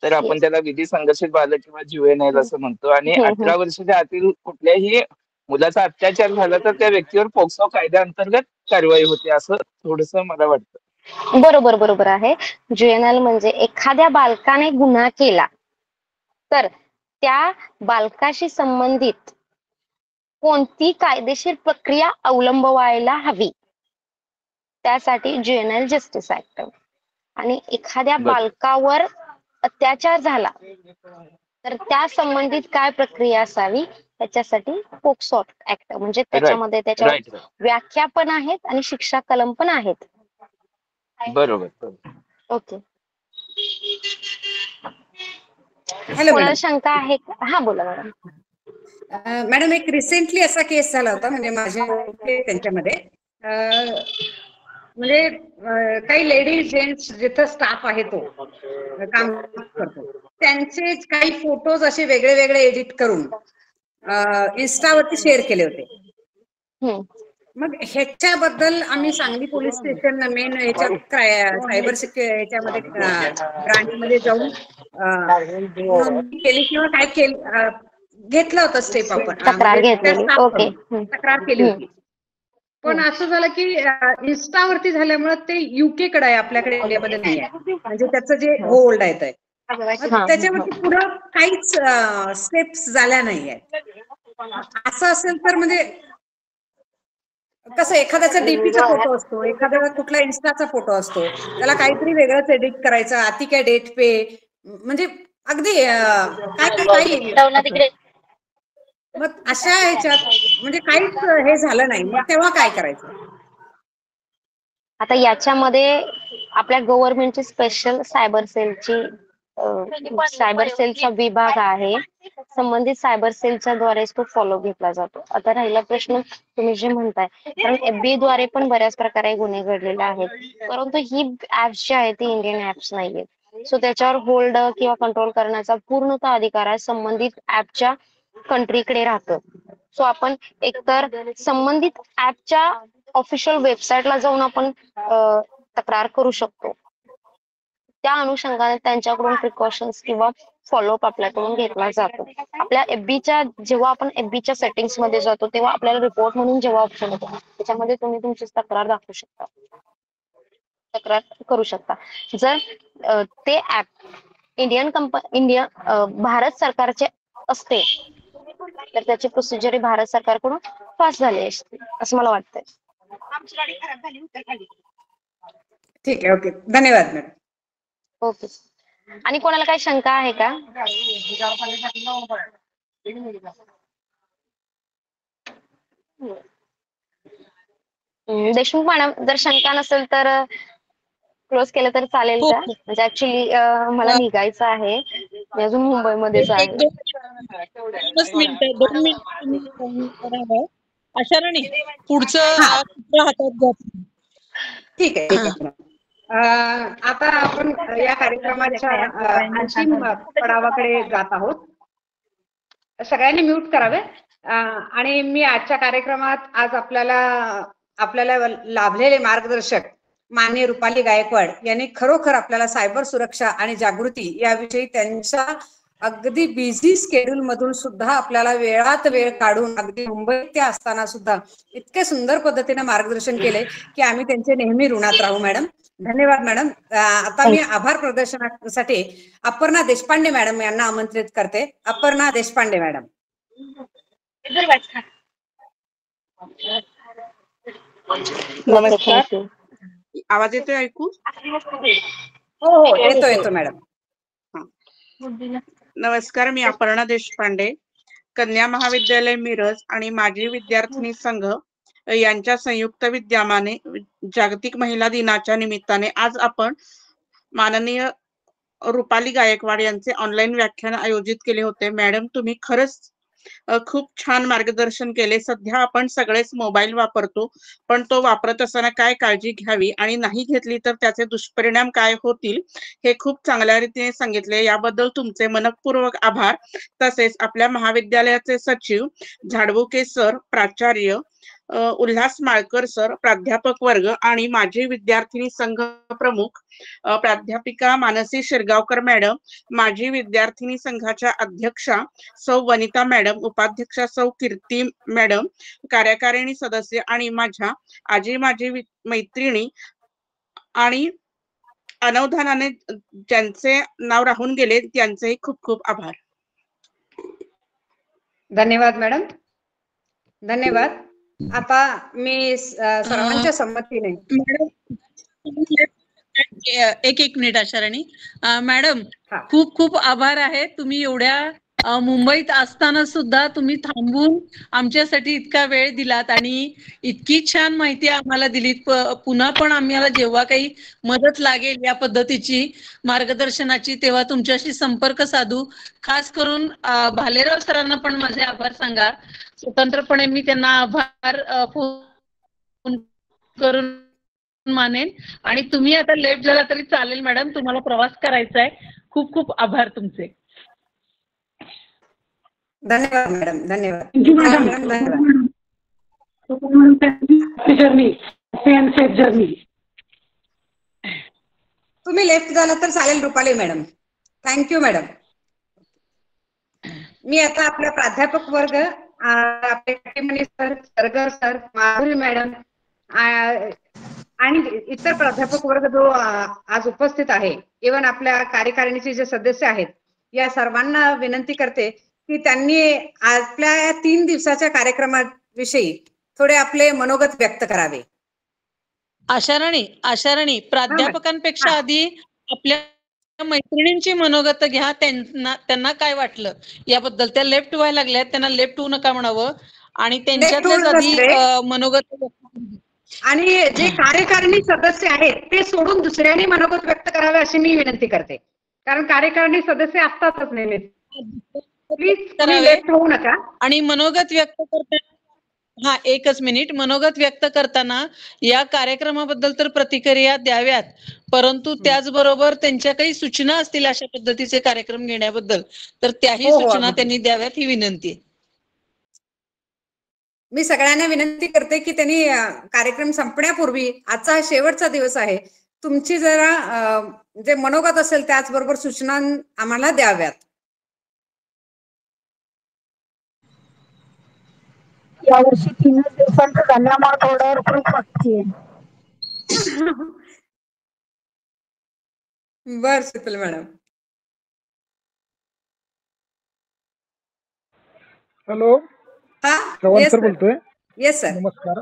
तर आपण येस. त्याला विधी संघर्षित बालक किंवा जुवेनाईल असं म्हणतो, आणि 18 वर्षाच्या आतील कुठल्याही मुलाचा अत्याचार झाला तर त्या व्यक्तीवर पोक्सो कायद्याअंतर्गत कारवाई होते, असं थोडस मला वाटतं. बरोबर बरोबर आहे. जुएनएल म्हणजे एखाद्या बालकाने गुन्हा केला तर त्या बालकाशी संबंधित कोणती कायदेशीर प्रक्रिया अवलंबवायला हवी, त्यासाठी जुएनएल जस्टिस ऍक्ट. आणि एखाद्या बरं. बालकावर अत्याचार झाला तर त्या संबंधित काय प्रक्रिया असावी त्याच्यासाठी पोक्सो ऍक्ट, म्हणजे त्याच्यामध्ये त्याच्यावर राईट व्याख्या पण आहेत आणि शिक्षा कलम पण आहेत. बरोबर. ओके. हॅलो कोणाला मॅडम. शंका आहे का? हा बोला मॅडम. मॅडम एक रिसेंटली असा केस झाला होता, म्हणजे माझे त्यांच्यामध्ये म्हणजे काही लेडीज जेंट्स जिथं स्टाफ आहे तो काम करतो त्यांचे काही फोटोज असे वेगळे वेगळे एडिट करून इन्स्टावरती शेअर केले होते. मग ह्याच्याबद्दल आम्ही सांगली पोलीस स्टेशन मेन ह्याच्यात सायबर ह्याच्यामध्ये ब्रांचमध्ये जाऊन नोंदणी केली किंवा काय केली, घेतलं होतं स्टेप आपण, तक्रार म्हणजे त्या घेतलेली. Staff okay. करून तक्रार केली होती. पण असं झालं की इन्स्टावरती झाल्यामुळे ते युके कडे आहे, आपल्याकडे इंडियामध्ये नाही आहे, म्हणजे त्याचं जे होल्ड आहे ते. त्याच्यावरती पुढं काहीच स्टेप्स झाल्या नाही आहेत. असं असेल तर म्हणजे कसं, एखाद्याचा डीपीचा फोटो असतो, एखादा कुठला इन्स्टाचा फोटो असतो, त्याला काहीतरी वेगळंच एडिट करायचं, आती काय डेट पे, म्हणजे अगदी काही. मग अशा ह्याच्यात म्हणजे काहीच हे झालं नाही, मग तेव्हा काय करायचं? आता याच्यामध्ये आपल्या गव्हर्नमेंटची स्पेशल सायबर सेलचा विभाग आहे. संबंधित सायबर सेलच्या द्वारेच तो फॉलो घेतला जातो. आता राहिला प्रश्न तुम्ही जे म्हणताय, कारण एफबीआय द्वारे पण बऱ्याच प्रकारे गुन्हे घडलेले आहेत, परंतु ही ऍप्स जी आहेत ती इंडियन ऍप्स नाहीयेत. सो त्याच्यावर होल्ड किंवा कंट्रोल करण्याचा पूर्णतः अधिकार आहे संबंधित ऍपच्या कंट्रीकडे राहतं. सो आपण एकतर संबंधित ऍपच्या ऑफिशियल वेबसाईटला जाऊन आपण तक्रार करू शकतो. त्या अनुषंगाने त्यांच्याकडून प्रिकॉशन्स किंवा फॉलोअप आपल्याकडून घेतला जातो. आपल्या एफबीच्या जेव्हा आपण एफबीच्या सेटिंग्स मध्ये जातो तेव्हा आपल्याला रिपोर्ट म्हणून जेव्हा ऑप्शन येतो त्याच्यामध्ये तुम्ही तुमची तक्रार दाखवू शकता, तक्रार करू शकता. जर ते ऍप भारत सरकारचे असते तर त्याची प्रोसिजर भारत सरकारकडून पास झाली असते असं मला वाटतंय. ठीक आहे, ओके, धन्यवाद मॅडम. ओके. आणि कोणाला काही शंका आहे का? देशमुख मॅडम, जर शंका नसेल तर क्लोज केलं तर चालेल का? म्हणजे ऍक्च्युली मला निघायचं आहे, मी अजून मुंबईमध्येच आहे. 2 मिनिट अशा राणी पुढचं हातात घ्या. ठीक आहे, ठीक आहे. आता आपण या कार्यक्रमाच्या अंतिम पडावाकडे जात आहोत. सगळ्यांनी म्यूट करावे. आणि मी आजच्या कार्यक्रमात आज आपल्याला लाभलेले मार्गदर्शक माननीय रुपाली गायकवाड यांनी खरोखर आपल्याला सायबर सुरक्षा आणि जागृती याविषयी त्यांच्या अगदी बिझी स्केड्यूल मधून सुद्धा आपल्याला वेळात वेळ काढून अगदी मुंबईत ते असताना सुद्धा इतके सुंदर पद्धतीने मार्गदर्शन केले की आम्ही त्यांचे नेहमी ऋणात राहू. मॅडम धन्यवाद. मॅडम आता मी आभार प्रदर्शनासाठी अपर्णा देशपांडे मॅडम यांना आमंत्रित करते. अपर्णा देशपांडे मॅडम. नमस्कार, आवाज येतोय ऐकू? हो येतो मॅडम. नमस्कार, मी अपर्णा देशपांडे, कन्या महाविद्यालय मिरज आणि माजी विद्यार्थिनी संघ यांच्या संयुक्त विद्यमाने जागतिक महिला दिनाच्या निमित्ताने आज आपण माननीय रुपाली गायकवाड यांचे ऑनलाईन व्याख्यान आयोजित केले होते. मॅडम तुम्ही खरंच खूप छान मार्गदर्शन केले. सध्या आपण सगळेच मोबाईल वापरतो, पण तो वापरत असताना काय काळजी घ्यावी आणि नाही घेतली तर त्याचे दुष्परिणाम काय होतील हे खूप चांगल्या रीतीने सांगितले. याबद्दल तुमचे मनःपूर्वक आभार. तसेच आपल्या महाविद्यालयाचे सचिव झाडबुके सर, प्राचार्य उल्हास माळकर सर, प्राध्यापक वर्ग आणि माजी विद्यार्थिनी संघ प्रमुख प्राध्यापिका मानसी शिरगावकर मॅडम, माजी विद्यार्थिनी संघाच्या अध्यक्षा सौ वनिता मॅडम, उपाध्यक्षा सौ कीर्ती मॅडम, कार्यकारिणी सदस्य आणि माझ्या आजी माजी मैत्रिणी आणि अनवधानाने ज्यांचे नाव राहून गेले त्यांचेही खूप खूप आभार. धन्यवाद मॅडम, धन्यवाद. आता मी सर्वांच्या संमतीने एक मिनिट आशाराणी मॅडम, खूप खूप आभार आहे. तुम्ही एवढ्या मुंबईत असताना सुद्धा तुम्ही थांबून आमच्यासाठी इतका वेळ दिलात आणि इतकी छान माहिती आम्हाला दिलीत. पुन्हा पण आम्हाला जेव्हा काही मदत लागेल या पद्धतीची मार्गदर्शनाची तेव्हा तुमच्याशी संपर्क साधू. खास करून भालेराव सरांना पण माझे आभार सांगा. स्वतंत्रपणे मी त्यांना आभार फोन करून मानेन. आणि तुम्ही आता लेट झाला तरी चालेल मॅडम, तुम्हाला प्रवास करायचा आहे. खूप खूप आभार तुमचे. धन्यवाद मॅडम, धन्यवाद. तुम्ही लेफ्ट झाला तर चालेल रुपाली मॅडम. Thank you madam. मी आता आपला प्राध्यापक वर्ग आपले sir, Sargar sir, Madhuri madam आणि इतर प्राध्यापक वर्ग जो आज उपस्थित आहे, इव्हन आपल्या कार्यकारिणीचे जे सदस्य आहेत, या सर्वांना विनंती करते की त्यांनी आपल्या या 3 दिवसाच्या कार्यक्रमाविषयी थोडे आपले मनोगत व्यक्त करावे. आशाराणी प्राध्यापकांपेक्षा आधी आपल्या मैत्रिणींची मनोगत घ्या. त्यांना काय वाटलं याबद्दल. त्या लेफ्ट व्हायला लागल्यात, त्यांना लेफ्ट होऊ नका म्हणावं आणि त्यांच्यातलेच आधी मनोगत. आणि जे कार्यकारिणी सदस्य आहेत ते सोडून दुसऱ्यांनी मनोगत व्यक्त करावे अशी मी विनंती करते, कारण कार्यकारिणी सदस्य असतातच नेहमी. प्लीज लेफ्ट होऊ नका. आणि मनोगत व्यक्त करताना एकच मिनिट. मनोगत व्यक्त करताना या कार्यक्रमाबद्दल तर प्रतिक्रिया द्याव्यात, परंतु त्याचबरोबर त्यांच्या काही सूचना असतील अशा पद्धतीचे कार्यक्रम घेण्याबद्दल तर त्याही सूचना त्यांनी द्याव्यात ही विनंती. मी सगळ्यांना विनंती करते की त्यांनी कार्यक्रम संपण्यापूर्वी, आजचा शेवटचा दिवस आहे, तुमची जरा जे मनोगत असेल त्याचबरोबर सूचना आम्हाला द्याव्यात. यावर्षी 3च दिवसांचं कन्यामाळ थोड्यावर खूप बाकी आहे. बर Sheetal madam. Hello, Chavan sir बोलतोय. Yes sir. नमस्कार.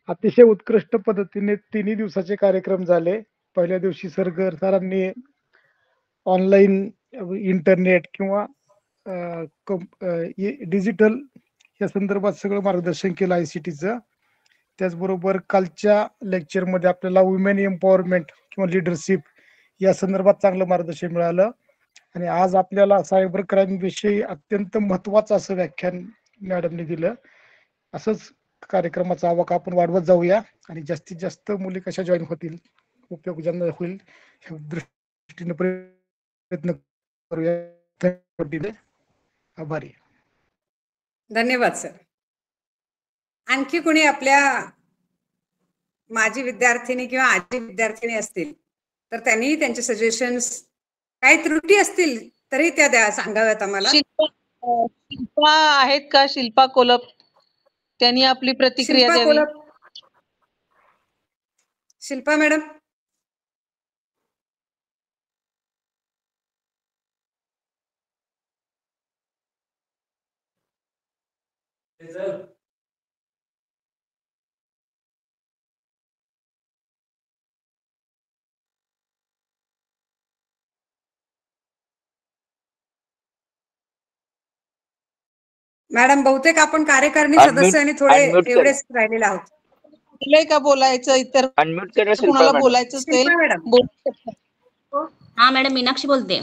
अतिशय उत्कृष्ट पद्धतीने 3 दिवसाचे कार्यक्रम झाले. पहिल्या दिवशी सरगर सरांनी ऑनलाईन, इंटरनेट किंवा डिजिटल या संदर्भात सगळं मार्गदर्शन केलं ICTचं. त्याचबरोबर कालच्या लेक्चरमध्ये आपल्याला वुमेन एम्पॉवरमेंट किंवा लिडरशिप या संदर्भात चांगलं मार्गदर्शन मिळालं. आणि आज आपल्याला सायबर क्राईम विषयी अत्यंत महत्वाचं असं व्याख्यान मॅडमने दिलं. असंच कार्यक्रमाचा आवाका आपण वाढवत जाऊया आणि जास्तीत जास्त मुली कशा जॉईन होतील, उपयोग ज्यांना होईल या दृष्टीने प्रयत्न करूया. आभारी. धन्यवाद सर. आणखी कोणी आपल्या माजी विद्यार्थिनी किंवा आजी विद्यार्थिनी असतील तर त्यांनी त्यांचे सजेशन्स, काही त्रुटी असतील तरी त्या सांगाव्यात आम्हाला. शिल्पा आहेत का? शिल्पा कोलप, त्यांनी आपली प्रतिक्रिया द्यावी. शिल्पा मॅडम. मॅडम बहुतेक आपण कार्यकारिणी सदस्य आणि थोडे एवढेच राहिलेले आहोत. तुला का बोलायचं, इतर कोणाला बोलायचं असेल हा मॅडम, मीनाक्षी बोलते.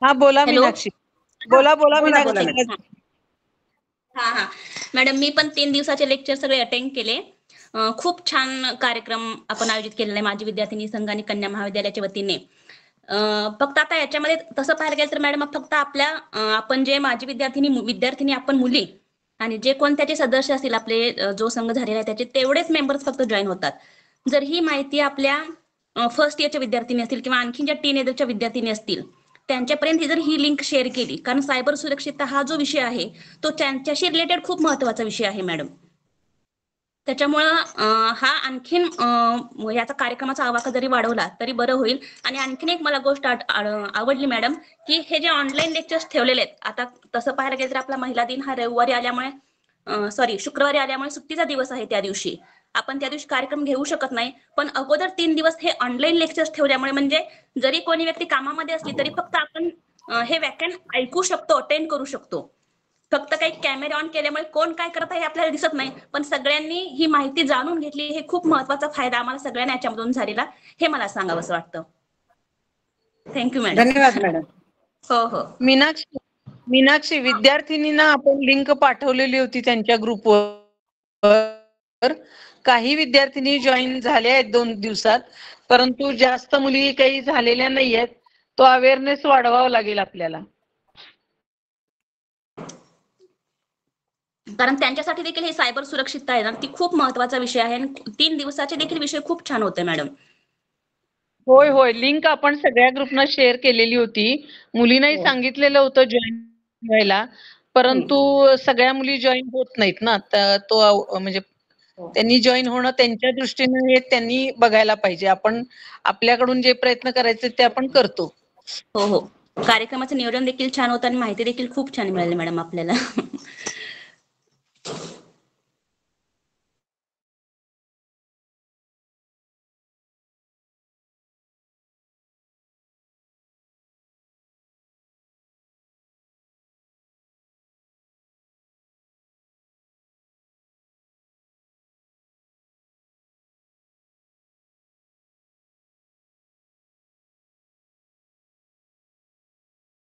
हा बोला मीनाक्षी. बोला बोला मीनाक्षी. मॅडम. हा हा मॅडम, मी पण 3 दिवसाचे लेक्चर सगळे अटेंड केले. खूप छान कार्यक्रम आपण आयोजित केलेला आहे माझी विद्यार्थिनी संघ आणि कन्या महाविद्यालयाच्या वतीने. फक्त आता याच्यामध्ये तसं पाहायला गेलं तर मॅडम फक्त आपल्या आपण जे माझी विद्यार्थिनी आपण मुली आणि जे कोण त्याचे सदस्य असतील आपले जो संघ झालेला आहे त्याचे तेवढेच मेंबर्स फक्त जॉईन होतात. जर ही माहिती आपल्या फर्स्ट इयरच्या विद्यार्थिनी असतील किंवा आणखी ज्या टीनेजरच्या विद्यार्थिनी असतील त्यांच्यापर्यंत जर ही लिंक शेअर केली, कारण सायबर सुरक्षितता हा जो विषय आहे तो त्यांच्याशी रिलेटेड खूप महत्वाचा विषय आहे मॅडम. त्याच्यामुळं हा आणखीन याचा कार्यक्रमाचा आवाका जरी वाढवला तरी बरं होईल. आणि आणखीन एक मला गोष्ट आवडली मॅडम, की हे जे ऑनलाईन लेक्चर्स ठेवलेले आहेत, आता तसं पाहायला गेलं तर आपला महिला दिन हा रविवारी आल्यामुळे शुक्रवारी आल्यामुळे सुट्टीचा दिवस आहे, त्या दिवशी आपण त्या दिवशी कार्यक्रम घेऊ शकत नाही. पण अगोदर 3 दिवस हे ऑनलाईन लेक्चर्स ठेवल्यामुळे म्हणजे जरी कोणी व्यक्ती कामामध्ये असली तरी फक्त आपण हे व्याख्यान ऐकू शकतो, अटेंड करू शकतो. फक्त काही कॅमेरे ऑन केल्यामुळे कोण काय करत आहे आपल्याला दिसत नाही, पण सगळ्यांनी ही माहिती जाणून घेतली हे खूप महत्वाचा फायदा आम्हाला सगळ्यांना याच्यामधून झालेला हे मला सांगावंसं वाटतं. Thank you madam. धन्यवाद मॅडम. हो हो. मीनाक्षी, विद्यार्थिनींना आपण लिंक पाठवलेली होती त्यांच्या ग्रुपवर. काही विद्यार्थिनी जॉईन झाल्या आहेत 2 दिवसात, परंतु जास्त मुली काही झालेल्या नाहीयेत. तो अवेअरनेस वाढवावा लागेल आपल्याला. कारण त्यांच्यासाठी देखील हे सायबर सुरक्षितता आहे ना, ती खूप महत्वाचा विषय आहे आणि 3 दिवसाचे देखील विषय खूप छान होते मॅडम. होय, लिंक आपण सगळ्या ग्रुपना शेअर केलेली होती. मुलींनाही सांगितलेलं होतं जॉईन व्हायला, परंतु सगळ्या मुली जॉईन होत नाहीत ना. तो म्हणजे त्यांनी जॉईन होणं त्यांच्या दृष्टीने हे त्यांनी बघायला पाहिजे. आपण आपल्याकडून जे प्रयत्न करायचे ते आपण करतो. हो हो. कार्यक्रमाचं नियोजन देखील छान होतं आणि माहिती देखील खूप छान मिळाली मॅडम आपल्याला.